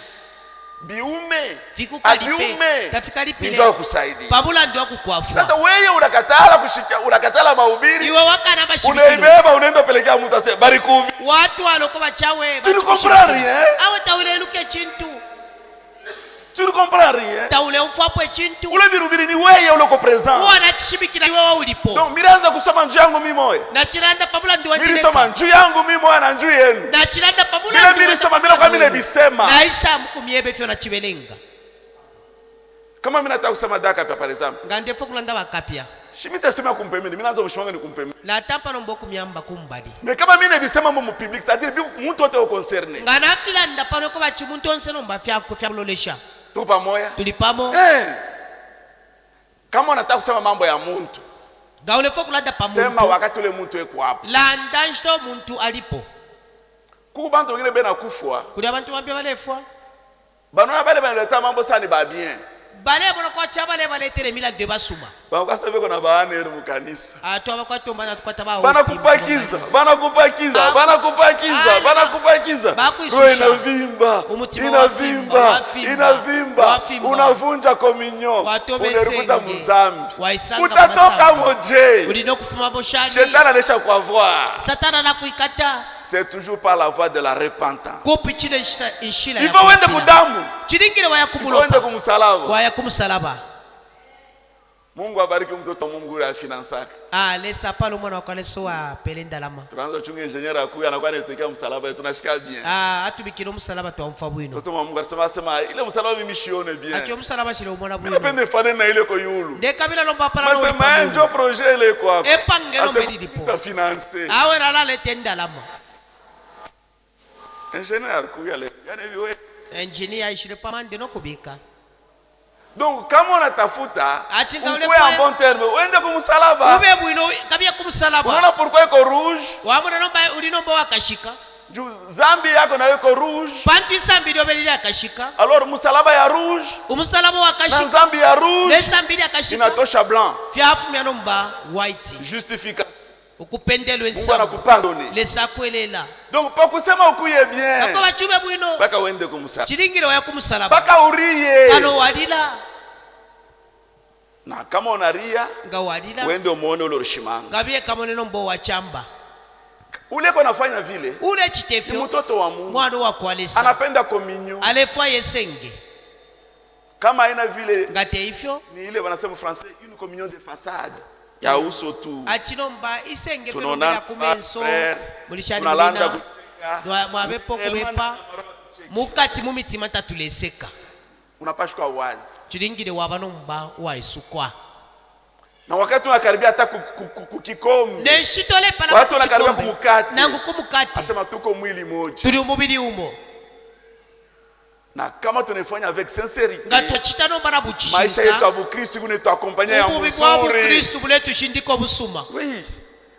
Biume. fikukalipe tafikalipile Njo kusaidia. pamulandu akukwafua Sasa wewe unakatala kushikia, unakatala mahubiri. iwe wakana bashimikilo Unaibeba unaenda pelekea mtu ase barikubi. watu waloko bachawe Tu ne comprends rien. awe taule luke chintu Tu ne comprends rien. taule ufapwe chintu Ule birubiri ni wewe ule uko present. uwana chishimikila iwe wa ulipo Donc miraanza kusoma njuu yangu mimi moyo. na chilanda pamulandu Milisoma wajileka njuu yangu mimi moyo na njuu yenu. na chilanda Mila pamulandu milisoma mila kwa mimi bisema. na isa mkumiebe fyo na chibelenga Kama mimi nataka kusema daka hapa par exemple. ngande fo kulanda bakapya Shimita sema kumpemeni, mimi naanza kushimanga ni kumpemeni. na tampa nombo kumyamba kumbali Mais kama mimi nebisema mu public, c'est-à-dire mtu wote concerné. ngana filanda pano ko bachi muntu onse nomba fya ko fya lolesha Tu pamoja? tulipamo Kama unataka kusema mambo ya mtu, gaule fo kulanda sema pamuntu wakati ule mtu yuko hapo. landa nsto muntu alipo Kuko bantu wengine bena kufwa. kuli abantu bambye balefwa Banona bale banaleta mambo sana ba bien. bale bono kwa chabale baletere mila de basuma Bakasa beko na baane ero mu kanisa. atu abakwatomba na tukwata bawo Banakupakiza. Bakuisusha. Roho inavimba. Umutima Inavimba. wafimba. Inavimba. Wafimba. Unavunja kominyo. Watobe Unarukuta senge. muzambi. Waisanga Utatoka masamba. moje. ulino kufuma boshani Shetani anaisha kuavoir. satana na kuikata C'est toujours par la voie de la repentance. kopi chile inshila Il faut wende kudamu. chilingile waya Il faut wende kumulopa kumsalaba. waya kumsalaba Mungu abariki mtoto wa Mungu ya finansaka. lesa palo mwana wakaleso wa pelenda lama. Tunaanza chunga engineer akuya anakuwa anatokea msalaba tunashika bien. Atubikiro msalaba tu amfa bwino. Mtoto wa Mungu asema ile msalaba mimi shione bien. Acho msalaba shile umona bwino. Napende fane na ile ko yulu. De kabila lomba para no. Masema njo projet ile kwa. Epangelo mbedipo. Ta financer. Awe rala le tenda lama. Engineer akuya le. Yani viwe. Engineer ishile pamande no kubika. Donc kama unatafuta ukwe en bon terme uende kumsalaba. Ube bwino kabia kumsalaba. Unaona pourquoi iko rouge? Wamona nomba ulinomba wakashika. Zambi yako na iko rouge. Pantu sambi ndio belili akashika. Alors msalaba ya rouge. Umsalaba wakashika. Na zambi ya rouge. Ne sambi akashika. Inatosha blanc. Fiafu mya nomba white. Justification. Ukupendelwe nsa. Mungu anakupardonner. Lesa kwelela. Donc pa kusema ukuye bien. Bako bachume bwino. Baka uende kumsalaba. Chiringiro ya kumsalaba. Baka uriye. Kano wadila. Na kama unaria nga wadila. Uende umuone ule rushimanga. Ngabie kama neno mbo wa chamba. Ule kwa nafanya vile. Ule chitefyo. Ni mtoto wa Mungu. Mwana wa kwalesa. Anapenda communion. Alefwa yesenge. Kama haina vile. Ngate ifyo. Ni ile wanasema français une communion de façade. Ya uso tu. Achinomba isenge tunaona kumenso. Mulishani tunalanda kucheka. Mwabepo kubepa. Mukati mumitima tatuleseka. Unapashwa wazi. Chiringire wabanomba wa isukwa. Na wakati unakaribia hata kukikombe. Neshitole pala watu wanakaribia kumukati. Nangu kumukati. Asema tuko mwili moja. Tuli umubili umo. Na kama tunafanya avec sincérité. Ngato chitano bana buchishinga. Maisha yetu abu Kristo kunetu accompagner ya mzuri. Ubu abu Kristo buletu shindiko busuma. Oui.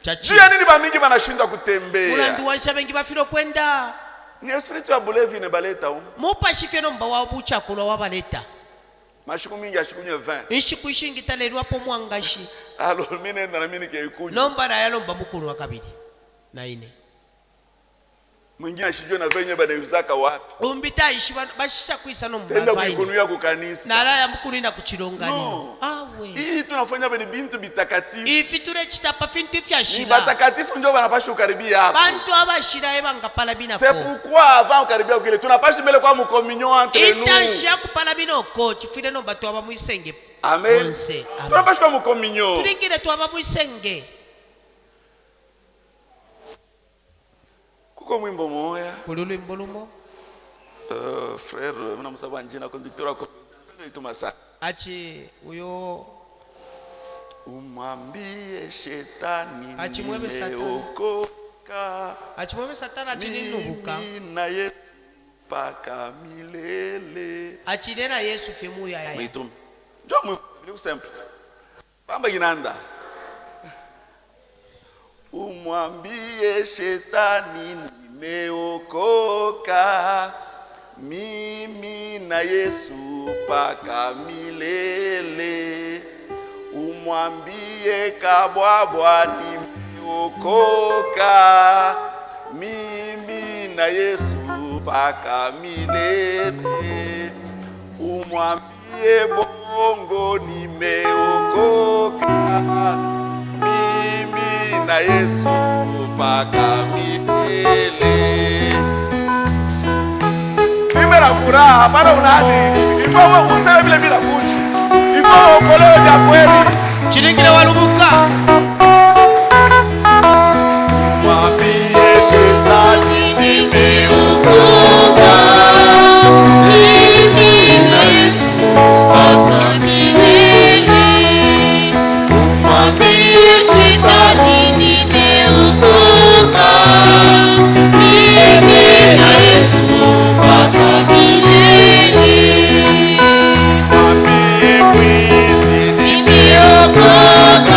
Chachi. Juu nini ba mingi banashinda kutembea? Unanduwanisha bengi bafiro kwenda. Ni espiritu ya bulevi ne baleta Mupa shifye nomba wa bucha kulo wa baleta. Mashiku mingi ashikunye 20. Ishikushingi talerwa hapo mwangashi. Alors mimi nenda na mimi nikaikunywa. Nomba na yalomba mukuru wa kabili. Na ine. Mwingine ashijwe na venye banauzaka wapi? Umbita ishi bashisha kuisa nomba. Tenda kuikunuya ku kanisa. Na ala ya mukuru ina kuchilongani. No. Awe. Hii tunafanya bani bintu bitakatifu. Ifiture chitapa fintu fya shila. Ni batakatifu ndio banapasha ukaribia hapo. Bantu abashira ebanga pala bina ko. C'est pourquoi avant ukaribia ukile tunapasha mbele kwa mcommunion entre nous. Itasha kupala bino ko chifire nomba tu aba muisenge. Amen. Tunapasha kwa mcommunion. Turingire tu aba muisenge. Kuko mwimbo moya. Kululu imbolumo. Frère, mna msaba njina conducteur wa Tomasa. Achi uyo umwambie shetani achimwebe nimeokoka. Achimwebe satana achininubuka. Na Yesu paka milele. Achinena Yesu femu ya ya. Mwitum. Ndio mwimbo simple. Bamba inanda. Umwambie shetani nimeokoka. Mimi na Yesu paka milele. Umwambie kabwabwa nimeokoka. Mimi na Yesu paka milele. Umwambie bongo nimeokoka. Mimi na Yesu paka milele. Na furaha hapana unani ifo useme vile bila kuchi ifo koleo ya kweli chiringire walubuka mwambie shetani nimeokoka mimi na Yesu paka milele mwambie shetani nimeokoka mimi na Yesu paka nimeokoka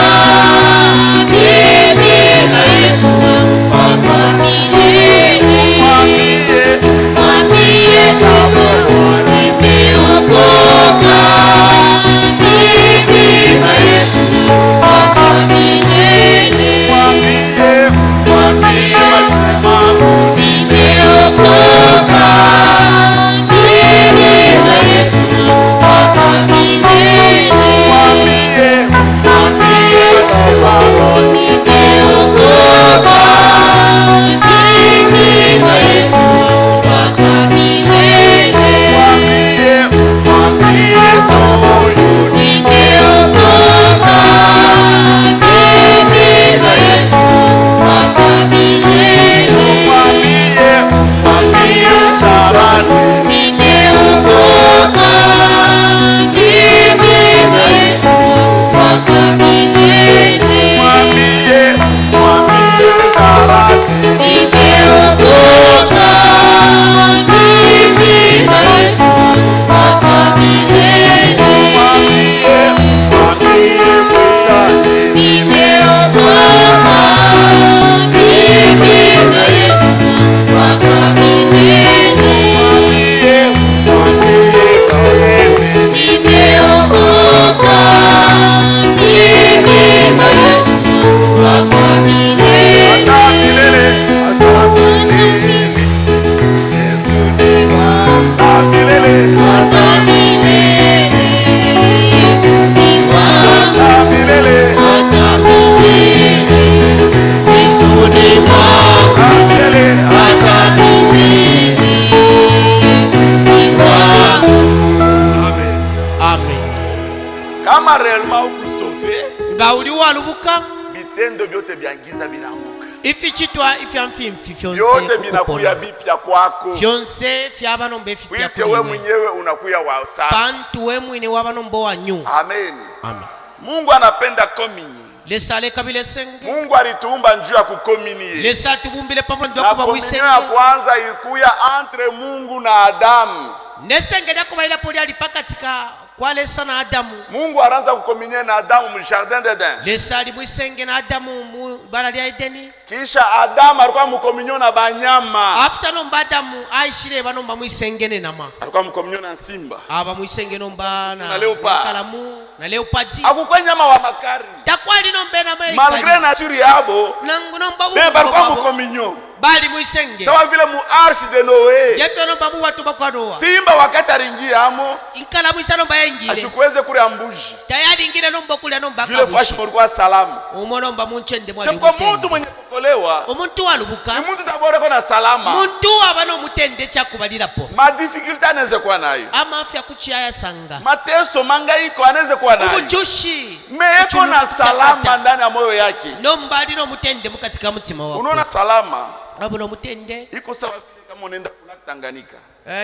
arrivé, nga uli walubuka bitendo vyote vya giza vinaanguka. ifi chitwa ifya mfimfi Vyote fyonse vinakuya ukupona bipya kwako. fyonse fyabanombe fipya Puisque wewe mwenyewe unakuya wa sasa. pantu we mwine wabanombo wanyu. Amen. Amen. Mungu anapenda communion. lesa leka bile senge Mungu alituumba njuu ya kukomunie. lesa tubumbile pamoja ndo Na kuba komunio mwisenge ya kwanza ilikuya entre Mungu na Adamu. nesenge lako baila poli alipakatika kwa lesa na Adamu. Mungu anaanza kukomunie na Adamu mu jardin d'Eden. lesa ali mwisenge na Adamu mu bara lya Edeni. Kisha Adamu alikuwa mukomunio na banyama. after nomba Adamu aishire banomba mwisenge ne nama Alikuwa mukomunio na simba. aba mwisenge nomba Na leopard. kalamu na leopard Akukwa nyama wa makari. takwali nombe na mai Malgré nature yabo, nangu nomba bu mais balikuwa mukomunio. bali mwisenge Sawa vile mu arche de Noé. jefyo nomba bu watu bakwanoa Simba wakati aringia amo, inkala mwisa nomba yengile ashukweze kule ambuji. tayari ingile nomba kule nomba Vile fashi kabushi mulikuwa salama. umo nomba munchende mwali Kwa mtu mutende mwenye kukolewa, omuntu walubuka ni mtu taboreko na salama. muntu aba nomutende chakubalirapo Ma difficulté anaweza kuwa nayo. amafya kuchiyaya sanga Mateso mangaiko anaweza kuwa nayo. ubujushi Meeko na salama ndani ya moyo yake. nomba ali nomutende mukatika mutima wako Unaona salama abo nomutende iko sawa vile kama unaenda kula Tanganyika.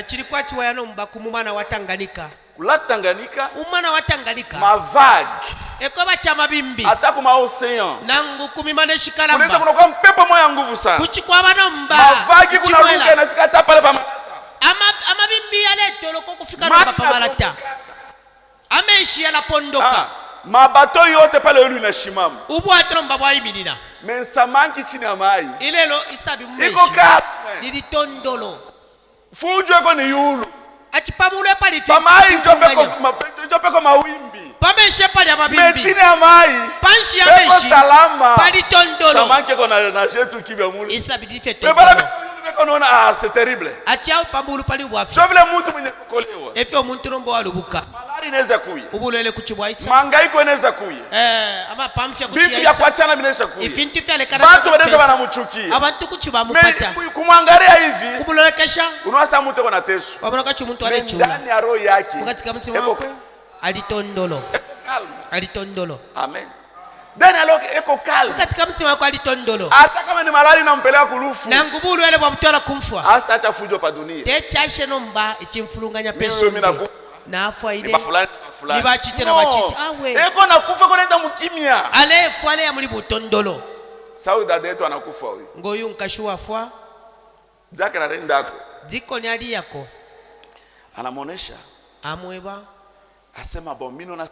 chilikuwa chiwaya nomba kumumwana wa Tanganyika Kula Tanganyika umwana wa Tanganyika ma vague ekoba cha mabimbi hata kuma ocean. nangu kumimane Unaweza shikalamba kunakuwa mpepo moya nguvu sana. kuchikwa banomba Mavagi kuna ruka inafika hata pale pa Malata. amabimbi yaletoloko kufika Maji nomba pamalata inatoka. ameshi yalapondoka Mabato yote pale yulu inashimama. ubwate nomba bwayimirira Mensamanki chini ya mai. ilelo isabi Iko mumeshi kalme. lilitondolo Fujo iko ni yulu. achipamule pali Pamai njopeko mawimbi. pameshe pali amabimbi Mechini ya mai. panshi Peko ameshi salama. pali tondolo Samanki iko na jetu kibya mulu. isabi life Mebala tondolo beko naona c'est terrible. achao pambulu pali bwafi Sio vile mtu mwenye kukolewa. efe omuntu nomba walubuka Malari inaweza kuya. ubulwele kuchibwaisa Mangaiko inaweza kuya. ama pamfya Vitu vya kuchiyaisa kuachana vinaweza kuya. ifintu fyalekana Watu wanaweza wanamuchukia. abantu kuchibamupata Kumwangalia hivi kumulolekesha unaona mtu iko na teso. wabona kachi umuntu alechula Ndani ya roho yake. mukatika mutima Eko wakwe alitondolo calme. alitondolo Amen. Ndani ya roho eko calme. mukatika mutima wakwe alitondolo Hata kama ni malari nampeleka kulufu. nangu bulwele bwamutwala kumfwa Hasta acha fujo pa dunia. tekyashe nomba ekimfulunganya Mimi pesonde nakufa. nafwaile Ni fulani na fulani. Nibachite na bachite. Awe. Eko nakufa kwa nenda mkimya. alefu ale ya muli butondolo Saudi dada yetu anakufa huyu. ngoyu nkashuwa fwa Zake na renda yako. dikoni ali yako Anamuonesha. amweba Asema bon mimi na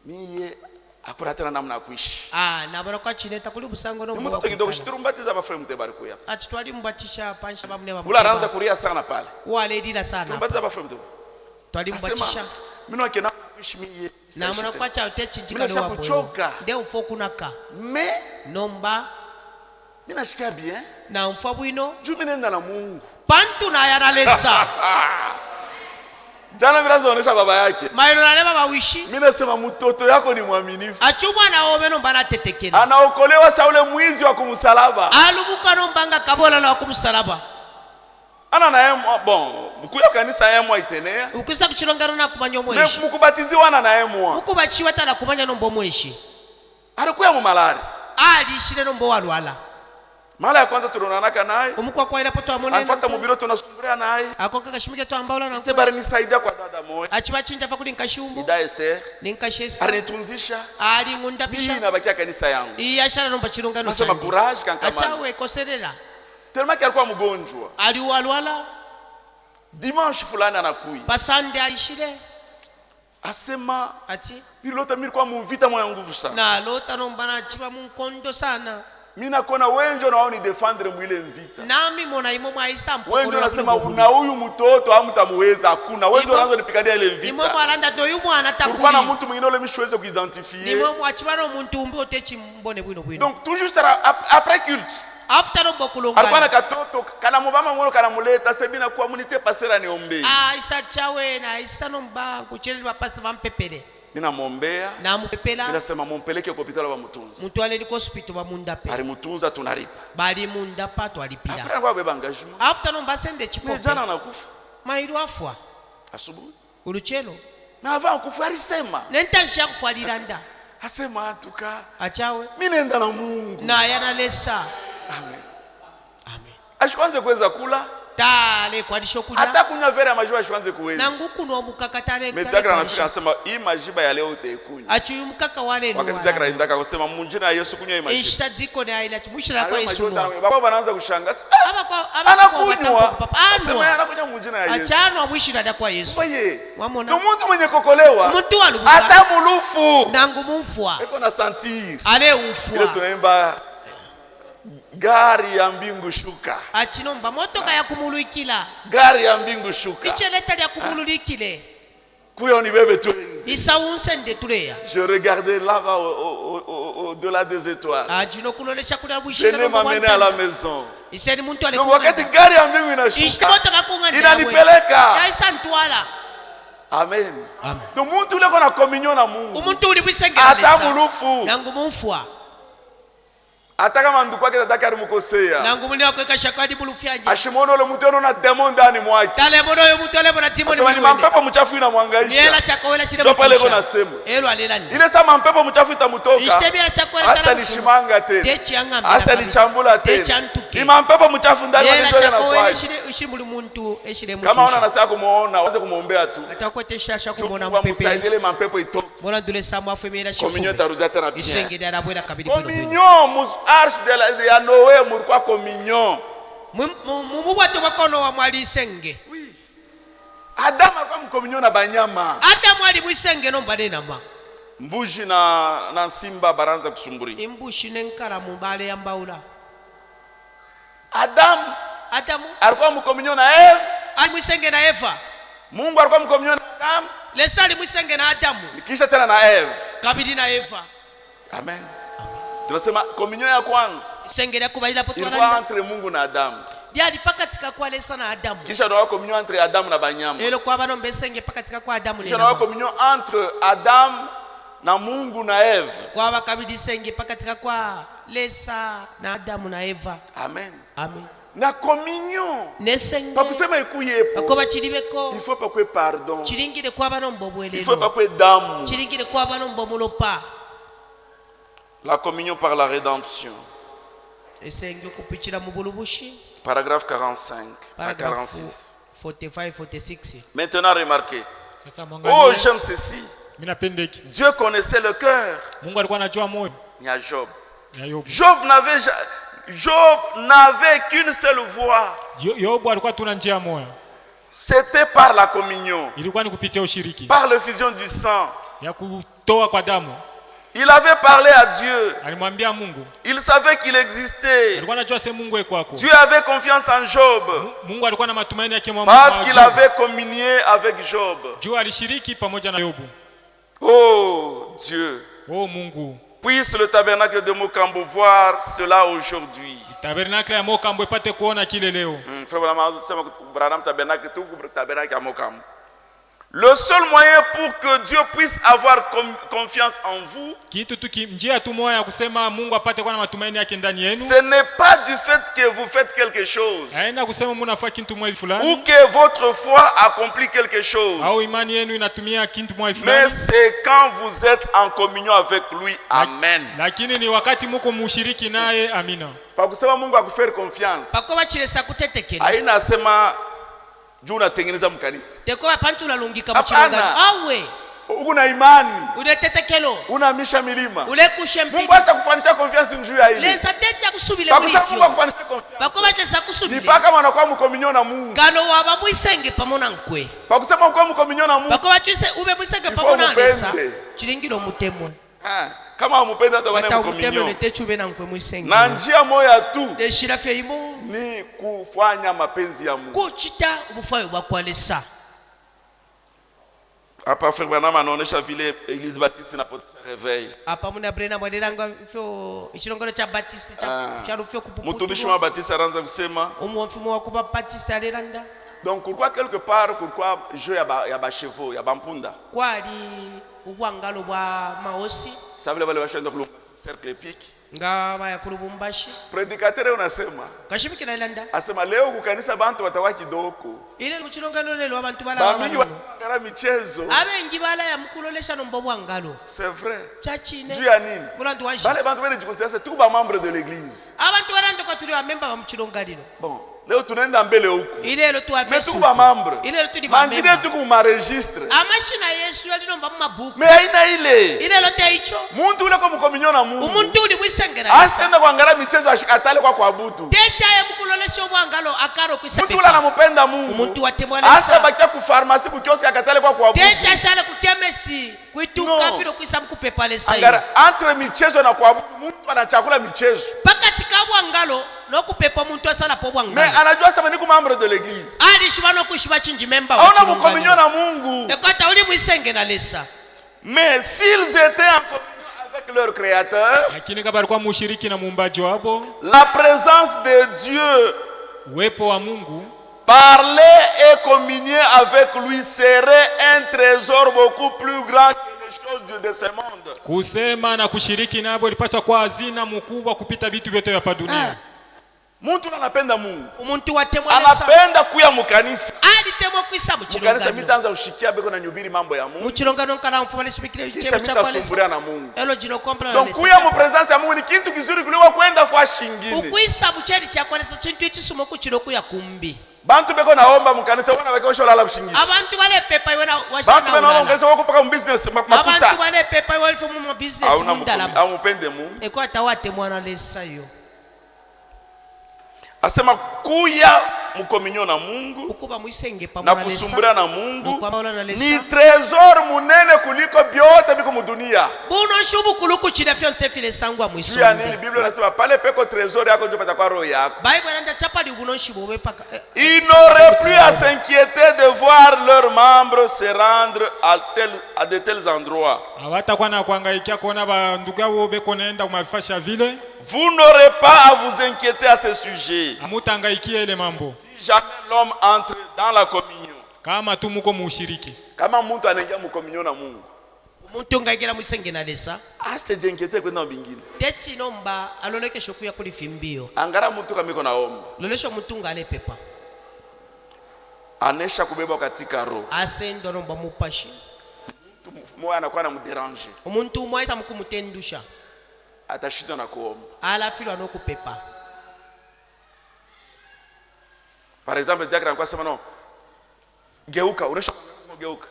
miye akuna tena namna ya kuishi. nabona ko achineta kuli busango no Ni mtoto kidogo shiturumbatiza ba frame tebari kuya. achitwali mubatisha pansha bamune Ula anaanza kulia sana pale. wale dila sana Turumbatiza ba frame tebari. twali mubatisha Mimi nakena kuishi miye. namona ko acha utechinjika Mimi do nashakuchoka. wabo nde ufo kunaka Me nomba mimi nashikia bien. na mfa bwino Juu mimi nenda na Mungu. pantu na yanalesa Jana vile anaonyesha baba yake. mayino naleba bawishi Mimi nasema mtoto yako ni mwaminifu. achumwa na obe nomba natetekera Anaokolewa sa ule mwizi wa kumsalaba. alubuka nombanga kabola na kumsalaba Ana na yeye bon, mkuya kanisa yeye mwa itenea. ukisa kuchilongana na kumanya omweshi Mukubatiziwa ana na yeye mwa. mukubachiwa tala kumanya nombo omweshi Alikuwa mu malari. alishire nombo walwala Mara ya kwanza tulionanaka naye. omukwa kwa ile poto amone Alifuata mubiro tunasumburia naye. akoka kashimike to ambaula na Sasa bari nisaidia kwa dada moja. achiba chinja fa kuli nkashumbu Ida Esther. ninkashesta Alinitunzisha. ali ngunda Mimi pisha nabakia kanisa yangu. iya shara nomba chilongano Nasema courage kankamani. achawe koserera Tellement alikuwa mgonjwa. ali walwala Dimanche fulani anakuya. pasande alishire Asema ati bilota mimi kwa muvita mwa nguvu sana. na lota nomba na chiba munkondo sana Mimi nakona wenjo nao ni defendre mwile mvita. nami mona imo mwa isampo Wenjo nasema una huyu mtoto hamtamuweza hakuna. Wenjo anaanza nipigania ile imo mvita. mwalanda to yumo Kulikuwa na anatakuli mtu mwingine ule mishweze kuidentifier. nimo mwachibana omuntu umbi otechi mbone bwino bwino Donc toujours après culte. after nombo Alikuwa kulongana na katoto kana mubama mwono kana muleta sebina kwa munite pasera niombe. isa chawe na isa nomba kuchele bapasta bampepele Ninamwombea. namupepela Ninasema mumpeleke kwa hospitali wa mtunzi. mutwale liko hospital bamunda pe Alimutunza tunalipa. bali munda pato alipila Après anakuwa beba engagement. after nomba sende Mais chipope jana anakufa mairu afwa asubuhi. uluchelo na avant kufa alisema nentansha kufaliranda asema atuka achawe mimi nenda na Mungu na yanalesa amen amen ashikwanze kuweza kula tale kwadisho hata kulia kunywa vera ya majiba ashikwanze kuweza na nguku no mukaka tale metakra anafika anasema hii majiba ya leo utaikunywa achuyu mukaka wale no wakati takra indaka kusema munjina ya Yesu kunywa hii majiba ishta ziko na ila mushira kwa Yesu baba wanaanza kushangaa anakunywa anasema anakunywa munjina ya Yesu achano mushira da kwa Yesu Oye, wamona ndo mtu mwenye kokolewa mtu alubuka hata mulufu nangu mumfwa eko na sentir ale ile ufwa tunaimba gari ya mbingu shuka achinomba motoka ya kumuluikila gari ya mbingu shuka icheleta ya kumululikile kuyo ni bebe tu wengi. isaunse nde tuleya Je regardais là-bas au-delà des étoiles. ajino kulolesha kuna Je bushira ne m'amener à la maison. iseni muntu ale Donc wakati gari ya mbingu ishta inashuka motoka kunganda inanipeleka. ya isantwala Amen. amen Donc mtu ule kona communion na Mungu. umuntu uli bwisengera Hata mulufu. nangu mumfwa Hata kama ndugu yake tataka alimkosea. nangu muli wakweka shakadi bulufyaje Ashimono ule mtu ana demon ndani mwake. tale mono yo muntu ale bona timoni Sema ni mampepo mchafu inamwangaisha. niela shakowela shire Ndio pale mutusha nasema. elo alela ndi Ile sama mampepo mchafu itamutoka. ishtemira shakwela Hasta sana nishimanga tena. techi yangamba Hasta nichambula tena. techantuke Ni mampepo mchafu ndani niela ndio shakowela yanafanya. shire muli muntu eshire Kama una mutusha nasikia kumuona, waanze kumuombea tu. atakwete shasha kumona Kwa mpepe msaidie mampepo itoke. bona dule samu afemera Communion shofu tarudia tena bien. isengede arabwela kabiri bino Communion mus arche de ya Noé mulikuwa communion. mubwato bwakono wa mwali isenge Adam alikuwa mcommunion na banyama. hata mwali mwisenge no mbale nama Mbuji na simba baranza kusumburi. imbushi nenkala mubale yambaula Adam atamu alikuwa mcommunion na Eve. ali mwisenge na Eva Mungu alikuwa mcommunion na Adam lesali mwisenge na Adamu kisha tena na Eve. kabiri na Eva Amen. Tunasema communion ya kwanza isengede kubalira ilikuwa potwala entre Mungu na Adam. lyali pakatika kwa lesa na Adamu Kisha ndio communion entre Adam na banyama. elo kwa bano mbesenge pakatika kwa Adamu Kisha ndio communion entre Adam na Mungu na Eve. kwa bakabiri senge pakatika kwa lesa na Adamu na Eva Amen. amen Na communion nesenge pa kusema ikuyepo bakoba chilibeko il faut pas que pardon, chilingire kwa bano il faut mbobwelelo pas que damu. chilingire kwa bano mbomulopa La communion par la rédemption. esenge kupichira mu bulubushi Paragraphe 45 à paragraphe 46. 45 46 Maintenant remarquez. Sasa Oh, mwangalie, j'aime ceci. mimi napenda hiki. Dieu connaissait le cœur. Mungu alikuwa anajua moyo Il y a Job. ya Yobu. Job n'avait qu'une seule voie. Yobu alikuwa tuna njia moja, C'était par la communion, ilikuwa ni kupitia ushiriki, par l'effusion du sang. ya kutoa kwa damu. Il avait parlé à Dieu. Alimwambia Mungu, Il savait qu'il existait. alikuwa anajua sema Mungu yuko kwako. Dieu avait confiance en Job Mungu alikuwa na matumaini yake mwa parce Mungu. qu'il avait communié avec Job. Juu alishiriki pamoja na Yobu. Oh Dieu, Oh Mungu, puisse le tabernacle de Mokambo voir cela aujourd'hui. tabernakle ya Mokambo ipate kuona kile leo. Frère Branham, Branham tabernacle, tout tabernacle à Mokambo. Le seul moyen pour que Dieu puisse avoir confiance en vous, Kitu tu njia tu moja ya kusema Mungu apate kuwa na matumaini yake ndani yenu. ce n'est pas du fait que vous faites quelque chose Haina kusema mnafanya kitu moja fulani ou que votre foi accomplit quelque chose, au imani yenu inatumia kitu moja mais fulani. c'est quand vous êtes en communion avec lui. Amen. Lakini ni wakati muko mushiriki naye. Amina. Kwa kusema Mungu akufere confiance, bakoba chilesa kutetekela haina sema juu unatengeneza mkanisa. tekoba pantula lungika Hapana. muchilongano awe Una imani, unetetekelo unahamisha milima. ulekushe Mungu mpili hasa kufanisha confiance njuu ya ile. lesa techa kusubile Kwa kusema Mungu mulifyo akufanisha confiance, bakoba chesa ni kusubile paka wanakuwa mkominyo na Mungu. gano waba mwisenge pamona nkwe Kwa kusema uko mkominyo na Mungu, bakoba chise ube mwisenge Ifo pamona lesa mupende. chilingilo mutemwe kama hamupenda hata wana ata umutemwe mkominyo. netechu ube na nkwe mwisenge Na njia moja tu deshira fye imo ni kufanya mapenzi ya Mungu. kuchita ubufayo bwakwalesa Hapa Frère Branham anaonesha vile Église Baptiste inapotea réveil. apa muna brena mwadiranga fyo ichilongolo cha Baptiste cha rufyo Mtumishi kupuputu wa Baptiste anaanza kusema, umwamfumo wa kuba Baptiste aliranda donc pourquoi quelque part pourquoi jeu ya ba chevaux, ya bampunda. kwali ubwangalo bwa maosi Ça veut dire wale washaenda kulunga. cercle pic. nga baya ku Lubumbashi Predicateur unasema kashimikira ilanda asema leo kukanisa bantu watawa kidogo. ile muchilongano lelo abantu bala Bamingi bangalo wanangara michezo. abengi bala ya mkulolesha nombo bwangalo C'est vrai. chachine Juu ya nini? mulandu waji Bale bantu bene jikosesa tout ba membre de l'église. abantu barando kwa tuli wa memba wa muchilongalino Bon, leo tunaenda mbele huko. ile lo tu Mais avesu tout ba membre. ile lo tu di ba Manjine memba tu kuma registre. amashina Yesu yalinomba mu mabuku Mais haina ile. ile lo teicho Muntu ule kwa mkominyo na Mungu. umuntu uli mwisengera Asenda kuangalia michezo ashikatale kwa kuabudu. techa ye mkulolesha bwangalo akaro Muntu ule kwisepepa anampenda Mungu. umuntu watemwalesa Asa bakia ku pharmacie ku kioski akatale kwa kuabudu. techa shale kutemesi kuituka No. firo kwisa mkupepa lesa Angara entre michezo na kuabudu muntu anachakula michezo. pakati ka bwangalo nokupepa muntu asala po Mais bwangalo anajua sema niko membre de l'église. ali shibano kushiba chinji memba wa Aona mkominyo na Mungu. ekota uli mwisenge na lesa Mais s'ils étaient en communion avec leur créateur, lakini kama alikuwa mushiriki na muumbaji wao, la présence de Dieu, uwepo wa Mungu, parler et communier avec lui serait un trésor beaucoup plus grand que les choses de ce monde. kusema na kushiriki nabo ilipaswa kuwa hazina mkubwa kupita vitu vyote vya dunia. Muntu anapenda Mungu. umuntu watemwalesa Anapenda kuya mukanisa. ali temwa kwisa Mukanisa muchilongano mitanza ushikia beko na nyubiri mambo ya Mungu. muchilongano kana mfumale shibikire Kisha chemo cha mitasumburia kwalesa na Mungu. elo jino kompla Donc kuya mu presence ya Mungu ni kitu kizuri kuliko kwenda fwa shingine. ukwisa mucheri cha kwalesa chintu ichisumo kuchilo ya kumbi Bantu beko naomba mukanisa wana weka osho lala bushingisha. abantu bale pepa yona Bantu washana beko naomba mukanisa wako paka mu business abantu makuta. bale pepa wali fomu mu business Hauna mundala amupende Mungu. eko atawate mwana lesa yo Asema kuya mukominyo na Mungu ukuba mwisenge na pamoja kusumbura na Mungu Nukwamala na lesa. ni trésor munene kuliko byote biko mudunia. buno shubu kuluku chida fyonse file sangwa Juu ya mwisonde nini? Biblia inasema pale peko trésor yako ndio patakuwa roho yako. Bible nanda chapa di buno shibu wepaka Ils n'auraient plus à s'inquiéter de voir leurs membres se rendre à de tels endroits. Hawatakuwa na kuhangaikia kuona bandugu yao beko naenda kumafasha vile. Vous n'aurez pas à vous inquiéter à ce sujet. Hamutahangaikia ile mambo. Si jamais l'homme entre dans la communion. Kama tu muko mushiriki. Kama mtu anaingia mu communion na Mungu, umuntu ngaigira mwisenge na lesa asitejiinquiéter kwenda mbingine. teti nomba aloleke shoku ya kulifimbio Angara mtu kama iko naomba, lolesho mutunga ale pepa anesha kubeba katika roho. asendo nomba mupashi Mtu moyo anakuwa anamderange, umuntu mwaisa mukumutendusha atashinda na kuomba. ala filo anokupepa Par exemple, diacre anakuwa sema no, geuka, unesha geuka.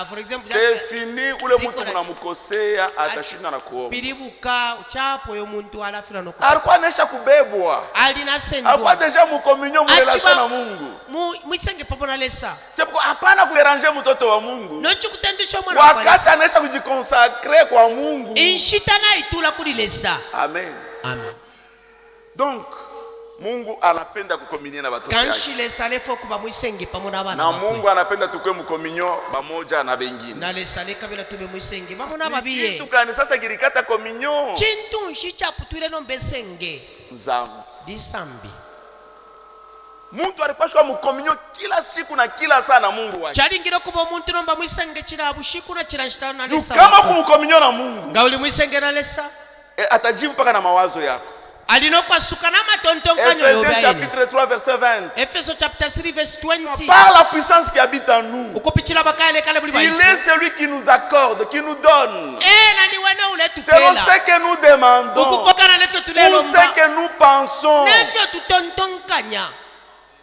for example C'est fini, ule Ziko mtu na- mnamkosea atashinda na kuomba. pilibuka uchapo yo muntu ala filo anokupepa Alikuwa anesha kubebwa. alina Alikuwa sendwa deja mu communion mu relation na Mungu. mwisenge pamoja na lesa C'est pourquoi hapana kuderanger mtoto wa Mungu. nochi kutendusha mwana wa Wakati lesa anesha kujiconsacrer kwa Mungu. inshita na itula kuli lesa Amen. amen Donc Mungu anapenda kukominia na watoto yake. kanshi lesa lefo kuba mwisenge pamoja na bana Na Mungu anapenda tukue mkominyo pamoja na wengine. na lesa leka bila tube mwisenge pamoja na Kitu babiye gani sasa kilikata kominyo? chintu nshicha putwile nombesenge Zambi. disambi Mtu alipashwa mkominyo kila siku na kila saa na Mungu wake. chalingire kuba omuntu nomba mwisenge chila bushiku na chila shitano na lesa Kama kumkominyo na Mungu, ngauli mwisenge na lesa atajibu paka na mawazo yako. alinokwasuka na matontonkanyo Ephésiens yobayine chapitre 3 verset 20. Efeso chapter 3 verse 20 Par la puissance qui habite en nous, ukupichila bakale kale buli il est baifu celui qui nous accorde, qui nous donne. na ni wena ule Selon tupela ce que nous demandons, ukukoka na lefyo ou tulelomba ce que nous pensons. nefyo tutontonkanya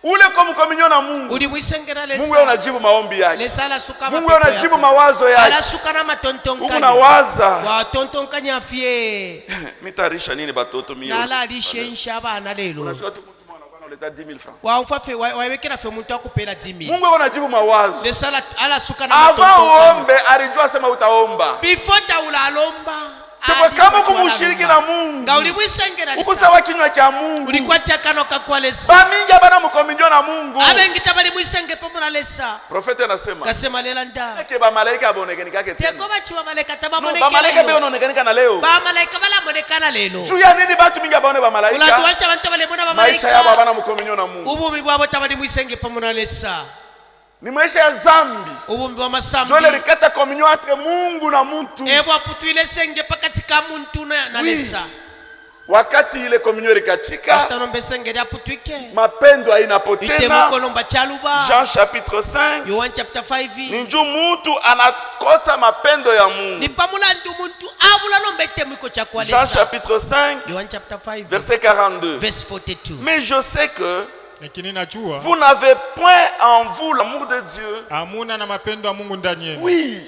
Ule kwa mkominyo na Mungu, uli mwisengera Mungu lesa yeye unajibu maombi yake. lesa ala suka Mungu yeye unajibu mawazo yake. ala suka na Huko matontonkanya nawaza, watontonkanya fye mitarisha nini batoto mio? nala alishensha abana lelo Unashika tu mtu mwana kwa analeta 10000 francs. waufa fe wawekera fe muntu akupela 10,000 Mungu yeye unajibu mawazo. lesa ala suka na Avant matontonkanya uombe alijua sema utaomba. before taula alomba Sema kama kumushiriki na Mungu, nga uli mwisengera uko lesa sawa kinywa cha Mungu. ulikwati akano kakwa lesa Bamingi abana mkominyo na Mungu. abengita bali mwisenge pamoja na lesa Profeta anasema kasema lela nda ke ba malaika abonekani kake tena. teko bachiwa malaika No, ba malaika tabamolekela beo wanaonekana na leo. ba malaika balamonekana lelo Juu ya nini batu mingi abone ba ulatu malaika? wacha bantu balemona ba Maisha yabo malaika abana mkominyo na Mungu. ubumi bwabo tabali mwisenge pamoja na lesa Ni maisha ya zambi. ubumi bwa masambi Jole likata kominyo entre Mungu na mtu. ebwa putwile senge pakati kutika muntu na lesa wakati ile communion ikachika pastor nombesengeri aputwike mapendo hainapo tena. itemukolomba chaluba Jean chapitre 5 Yohana chapter 5 ni njoo mtu anakosa mapendo ya Mungu. ni pamulandu muntu abula lomba itemwiko cha kwa Jean lesa chapitre 5 Yohana chapter 5 verset 42. verse 42 Mais je sais que lakini najua vous n'avez point en vous l'amour de Dieu. hamuna na mapendo ya Mungu ndani yenu. Oui.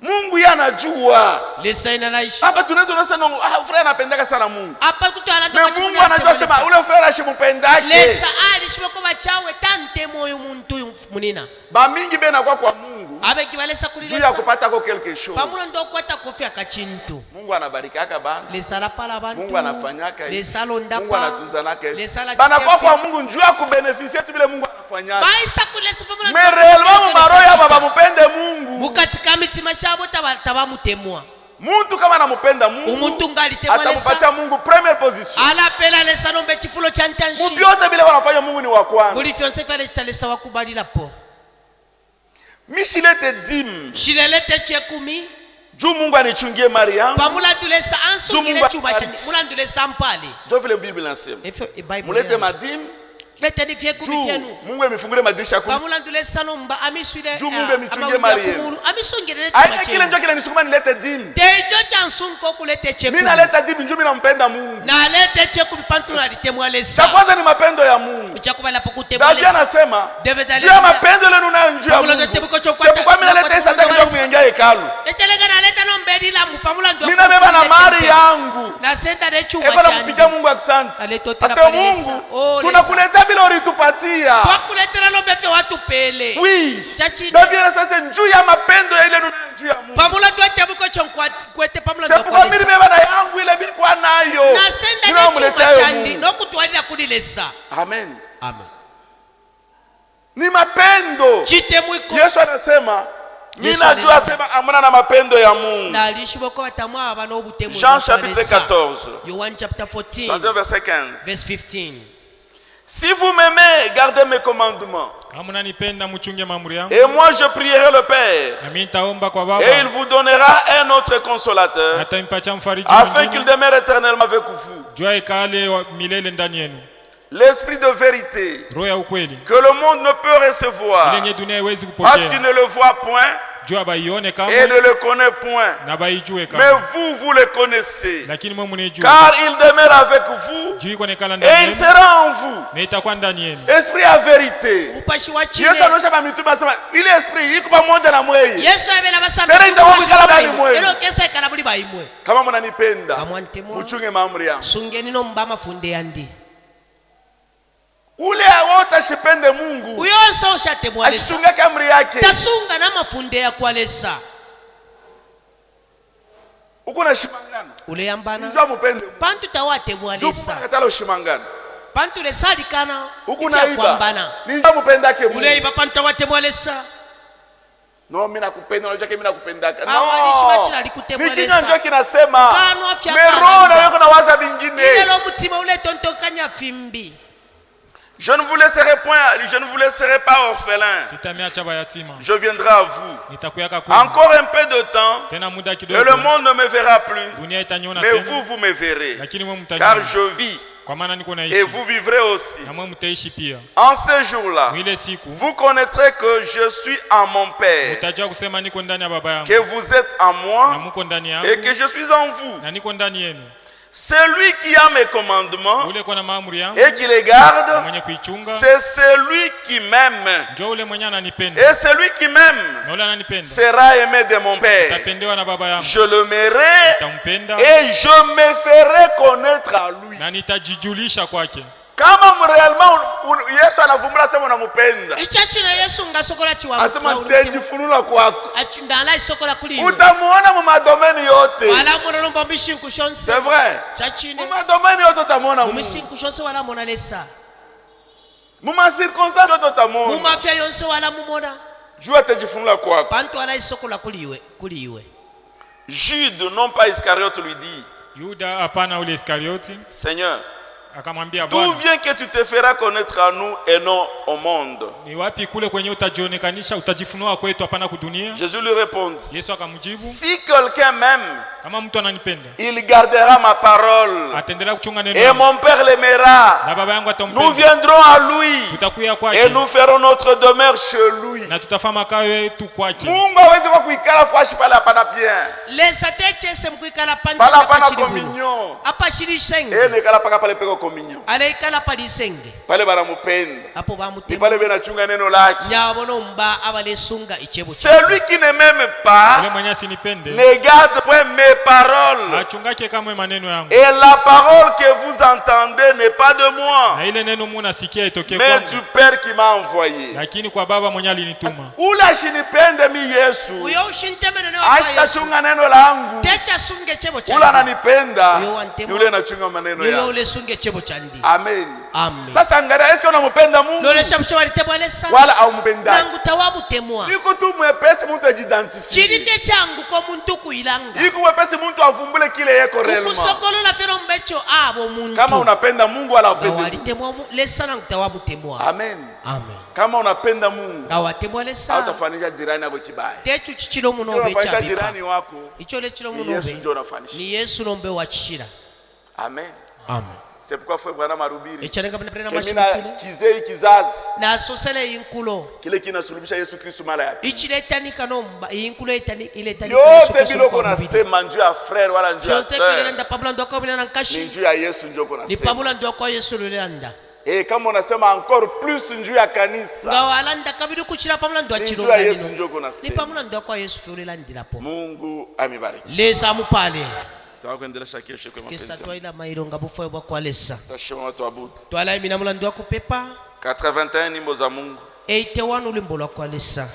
Mungu yanajua. lesa inanaishi Hapa tunaweza unasema frère anapendaka sana Mungu. apa kutwala ndo Mais Mungu anajua sema ule frère ashimupendake. lesa alishwe ko bachawe tante moyo muntu munina Ba mingi bena kwa Mungu. abeki balesa kuli Juu ya lesa kupata kwa quelque chose. pamulo ndo kwata kofia kachintu Mungu anabarikaka bana. lesa la pala bantu Mungu anafanyaka hivi. lesa londa Mungu pa anatunzanaka hivi. lesa la Bana chikafi. kwa Mungu njoo ya kubeneficia tu vile Mungu anafanyaka. baisa kulesa pamulo Mais réellement maro ya baba mupende Mungu. mukatika mitima shabo tabamutemwa Muntu kama anamupenda Mungu umuntu ngalitemwa atampatia lesa Mungu première position. ala pela lesa nombe chifulo cha ntanshi Mubyote vile wanafanya Mungu ni wa kwanza. muri fyonse fale chitalesa wakubalila po Mishilete dim. shilelete chekumi Juu Mungu anichungie mali yangu. pamulandulesa ansungile Mungu chuma cha mulandulesa mpale Ndio vile Biblia inasema. Bible Mulete madim. leteni vyekumi Juu vyenu Mungu amefungulia madirisha kumi. pamulandulesa nomba amiswile Juu Mungu amechungia mali yenu. amisungile Aina chuma kile chenu ndio kinanisukuma nilete dim. tejo cha nsunko kulete Mimi chekumi naleta dim njoo mimi nampenda Mungu. na lete chekumi pantula litemwa Cha lesa kwanza ni mapendo ya Mungu. chakubala pokutemwa David lesa anasema David juu ya mapendo ile unayo njoo ya Pamoja Mungu. na tebuko cha C'est pourquoi mimi naleta Isaka ndio kuingia hekalu. echelega naleta nombedi la mupamula ndo Mimi nabeba na mali yangu. na senta de chuma Eko cha nampigia Mungu asante. Aletotela Asema pale lesa. Mungu Oh, lesa. tunakuletea bila ulitupatia. twakuletera lombe fye watu pele Oui. chachini David sasa njuu ya mapendo ya ile njuu ya Mungu. pamula ndo tebuko cha kwete pamula C'est ndo pourquoi mimi lesa nibeba na yangu ile bilikuwa nayo. na senta Ndio de namuletea chuma yo chandi Mungu. no kutwalira kuli lesa Amen. amen Ni mapendo. chitemwiko Yesu anasema mimi Yesu najua anasema. sema amana na mapendo ya Mungu. na lishiboko batamwa abano butemwe Jean chapitre 14. Yohana chapter Dans 14 verset 15. verse 15 Si vous m'aimez, gardez mes commandements. Kama mnanipenda mchunge maamri yangu. Et moi je prierai le Père. Na mimi nitaomba kwa Et Baba. il vous donnera un autre consolateur. Atampatia mfariji Afin qu'il mwingine. demeure éternellement avec vous. Jua ikale milele ndani yenu. L'esprit de vérité Roho ya ukweli. que le monde ne peut recevoir. Ile yenye dunia haiwezi Parce qu'il kupokea. ne le voit point Jua baione et kama ne le connaît point. na baijue Mais kama. vous, vous le connaissez. Lakini mwe mnijua. Car il demeure avec vous Juu iko nekala et ndani il yenu. sera en vous. Na itakuwa ndani yenu. Esprit à vérité. upashi wa chile Yesu anaosha mitume anasema ile esprit iko pamoja na mweye. yesu abela basambi Tena itakuwa kala bali mwe. elo kesa ikala buli baimwe Kama mnanipenda, kamwantemwa mchunge maamri yangu. sungeni nomba mafunde yandi Ule awote ashipende Mungu, uyonso oshatemwa lesa ashichunge amri yake. tasunga na mafunde ya kwa lesa Uko na shimangana. uleyambana Njoo mupende Mungu. pantu tawatemwa Njoo lesa mkatalo shimangana. pantu lesalikana Uko na iba. kwambana Njoo mupendake Mungu. uleiba pantu tawatemwa lesa No, mimi nakupenda, unajua mimi nakupendaka. Awalishi wachila No. likutemwa Mikinywa lesa. njoo kinasema. Kano afya Meroho kana na iba. yuko na waza bingine. ile lo mutima ule tontokanya fimbi Je ne vous laisserai point, je ne vous laisserai pas orphelin. Sitamiacha bayatima. Je viendrai à vous. Nitakuyaka kwenu. Encore un peu de temps Tena muda et kidogo. le monde ne me verra plus. Dunia itaniona Mais tena. vous, vous me verrez. Lakini mwe Car mtaniona. je vis Kwa maana niko et naishi. vous vivrez aussi. Na mwe mtaishi pia. En ce jour-là, Mwile siku vous connaîtrez que je suis en mon Père, utajua kusema niko ndani ya baba yangu. que vous êtes en Na moi muko ndani et yangu. que je suis en vous. Na niko ndani yenu. Celui qui a mes commandements Ule kwa na maamri yangu. et qui les Na garde, mwenye kuichunga. c'est celui qui m'aime. Njoo ule mwenye ananipenda. Et celui qui m'aime Na ule ananipenda. sera aimé de mon Père. Tapendewa na baba yangu. Je le mairai Tampenda. et je me ferai connaître à lui. Na nitajijulisha kwake. Kama réellement Yesu anavumbula sema unampenda, ichachina yesu ngasokola asema nitajifunula kwako, ndala isokola kuli utamuona mu madomeni yote. wala monolomba mishinku shonse C'est vrai. chachine Mu madomeni yote utamuona Mungu. mumishinku shonse wala mona lesa Mu macirconstance yote utamuona. mumafya yonse wala mumona Juu atajifunula kwako. bantu wala isokola kuliwe Jude, non pas Iscariote, lui dit, Yuda hapana ule Iskarioti. Seigneur, Akamwambia, d'où Bwana, vient que tu te feras connaître à nous et non au monde? ni wapi kule kwenye utajionekanisha, utajifunua kwetu, hapana kudunia? Jésus lui répondit, Yesu akamjibu, si quelqu'un m'aime, kama mtu ananipenda, il gardera ma parole, ataendelea kuchunga neno et langu, mon Père l'aimera. na baba yangu Nous atampenda, viendrons à lui tutakuya et kwake nous ferons notre demeure chez lui. na tutafanya makao yetu kwake. Mungu hawezi kwa kuikala fashi pale hapana bien. lesa techese mkuikala Pale panja hapana pashiri bulu communion. apa shiri senge Nekala paka pale peko communion. ale ikala pali senge Pale banamupenda. apo Ni bamutema pale benachunga neno lake. nyabono mba abalesunga ichebo Celui qui ne m'aime Yule pas mwenye asinipende ne garde point mes paroles. achungake kamwe maneno yangu, Et la parole que vous entendez n'est pas de moi, na ile neno munasikia itoke mais kwangu, du Père qui m'a envoyé. lakini kwa baba mwenye alinituma. Ule ashinipende mi Yesu, uyo ushintemene ne wa Yesu ashitachunga neno langu. techa sunge chebo Ule chandi ananipenda, Uyo wantema. yule anachunga maneno yoyo yangu. ule sunge chebo chandi Amen. amen Sasa angalia, eske unampenda Mungu lolesha mshawari tebwalesa wala haumpendi? nangu tawabu temwa Iko tu mwepesi mtu ajidentifie. chilivye changu ko muntu kuilanga Iko mwepesi mtu avumbule kile yeko réellement. ukusokolola fero mbecho abo muntu Kama unapenda Mungu wala upendi Mungu. ngawalitemwa lesa nangu tawabu temwa Amen. amen Kama unapenda Mungu, ngawatemwa lesa hautafanisha jirani yako kibaya. techu chichilo muno Unafanisha becha jirani wako, icho lechilo ni muno Yesu be ndio unafanisha. ni Yesu nombe wachishira Amen. amen C'est pourquoi frère Bwana Marubiri, echaneka bana prena kemina mashikile kizei kizazi na sosele inkulo kile kinasulubisha Yesu Kristo mara ya pili. ichiletanika nomba inkulo iletanika Yote biloko nasema njuu ya frère wala njuu ya Joseph ile sœur, nda Pablo ndo kwa bina ni nkashi njuu ya Yesu njoo kuna ni sema. Pablo ndo kwa Yesu lulanda Kama unasema encore plus njuu ya kanisa, ngawalanda kabidi kuchira Pablo ndo ni njuu achilonga ya Yesu nino njoo kuna ni sema. Pablo ndo kwa Yesu fulilandira po Mungu amebariki. lesa mupale Tutakuendelesha kesho kwa kesa mapenzi. twaila mairo ngabufoye bwa kwa lesa Tashema watu abudu. twala imina mulando kupepa 81 nyimbo za Mungu. 81 ulimbo lwa kwa lesa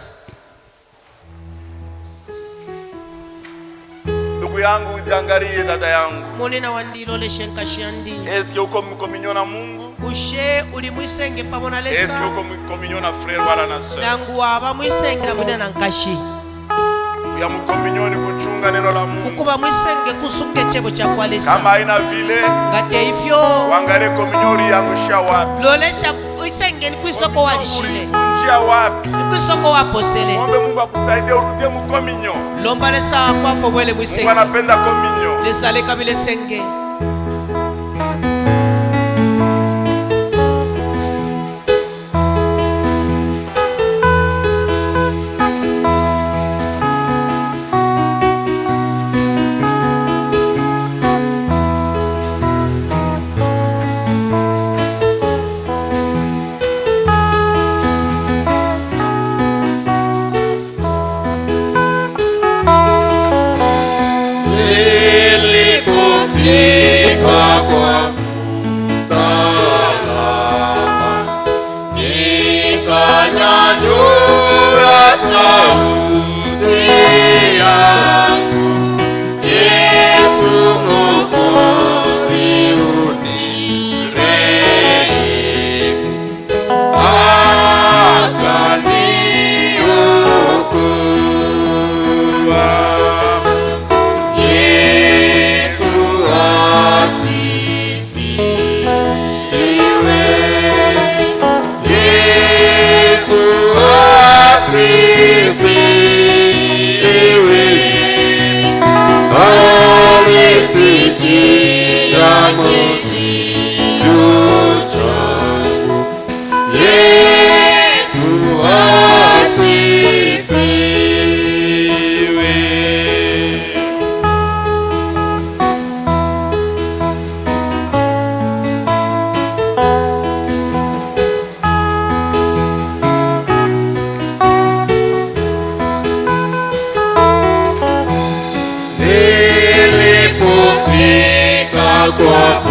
Ndugu yangu ujiangalie, dada yangu. monena wandilo leshenka shiandi Eske uko mkominyo na Mungu? ushe uli mwisenge pamona Eske lesa uko mkominyo na frère wala na sœur? nangu waba mwisenge na mwina nankashi Ya mkominyo ni kuchunga neno la Mungu. ukuba mwisenge kusuke chebo cha kwa lesa Kama haina vile, ngate hivyo uangalie kominyo uliangusha wapi? lolesha isenge ni kwisoko walishile Njia wapi? ni kwisoko waposele Ombe Mungu akusaidie urudie mkominyo. lomba lesa kwafo bwele Mungu mwisenge anapenda kominyo. lesale kabile senge Nilipofika kwa salama, nikanyanyua sauti yangu, Yesu Mwokozi unirehemu, akaniokoa. Yesu asifiwe. Yesu asifiwe. Alisikia kilio changu. Yesu asifiwe. Nilipofika kwako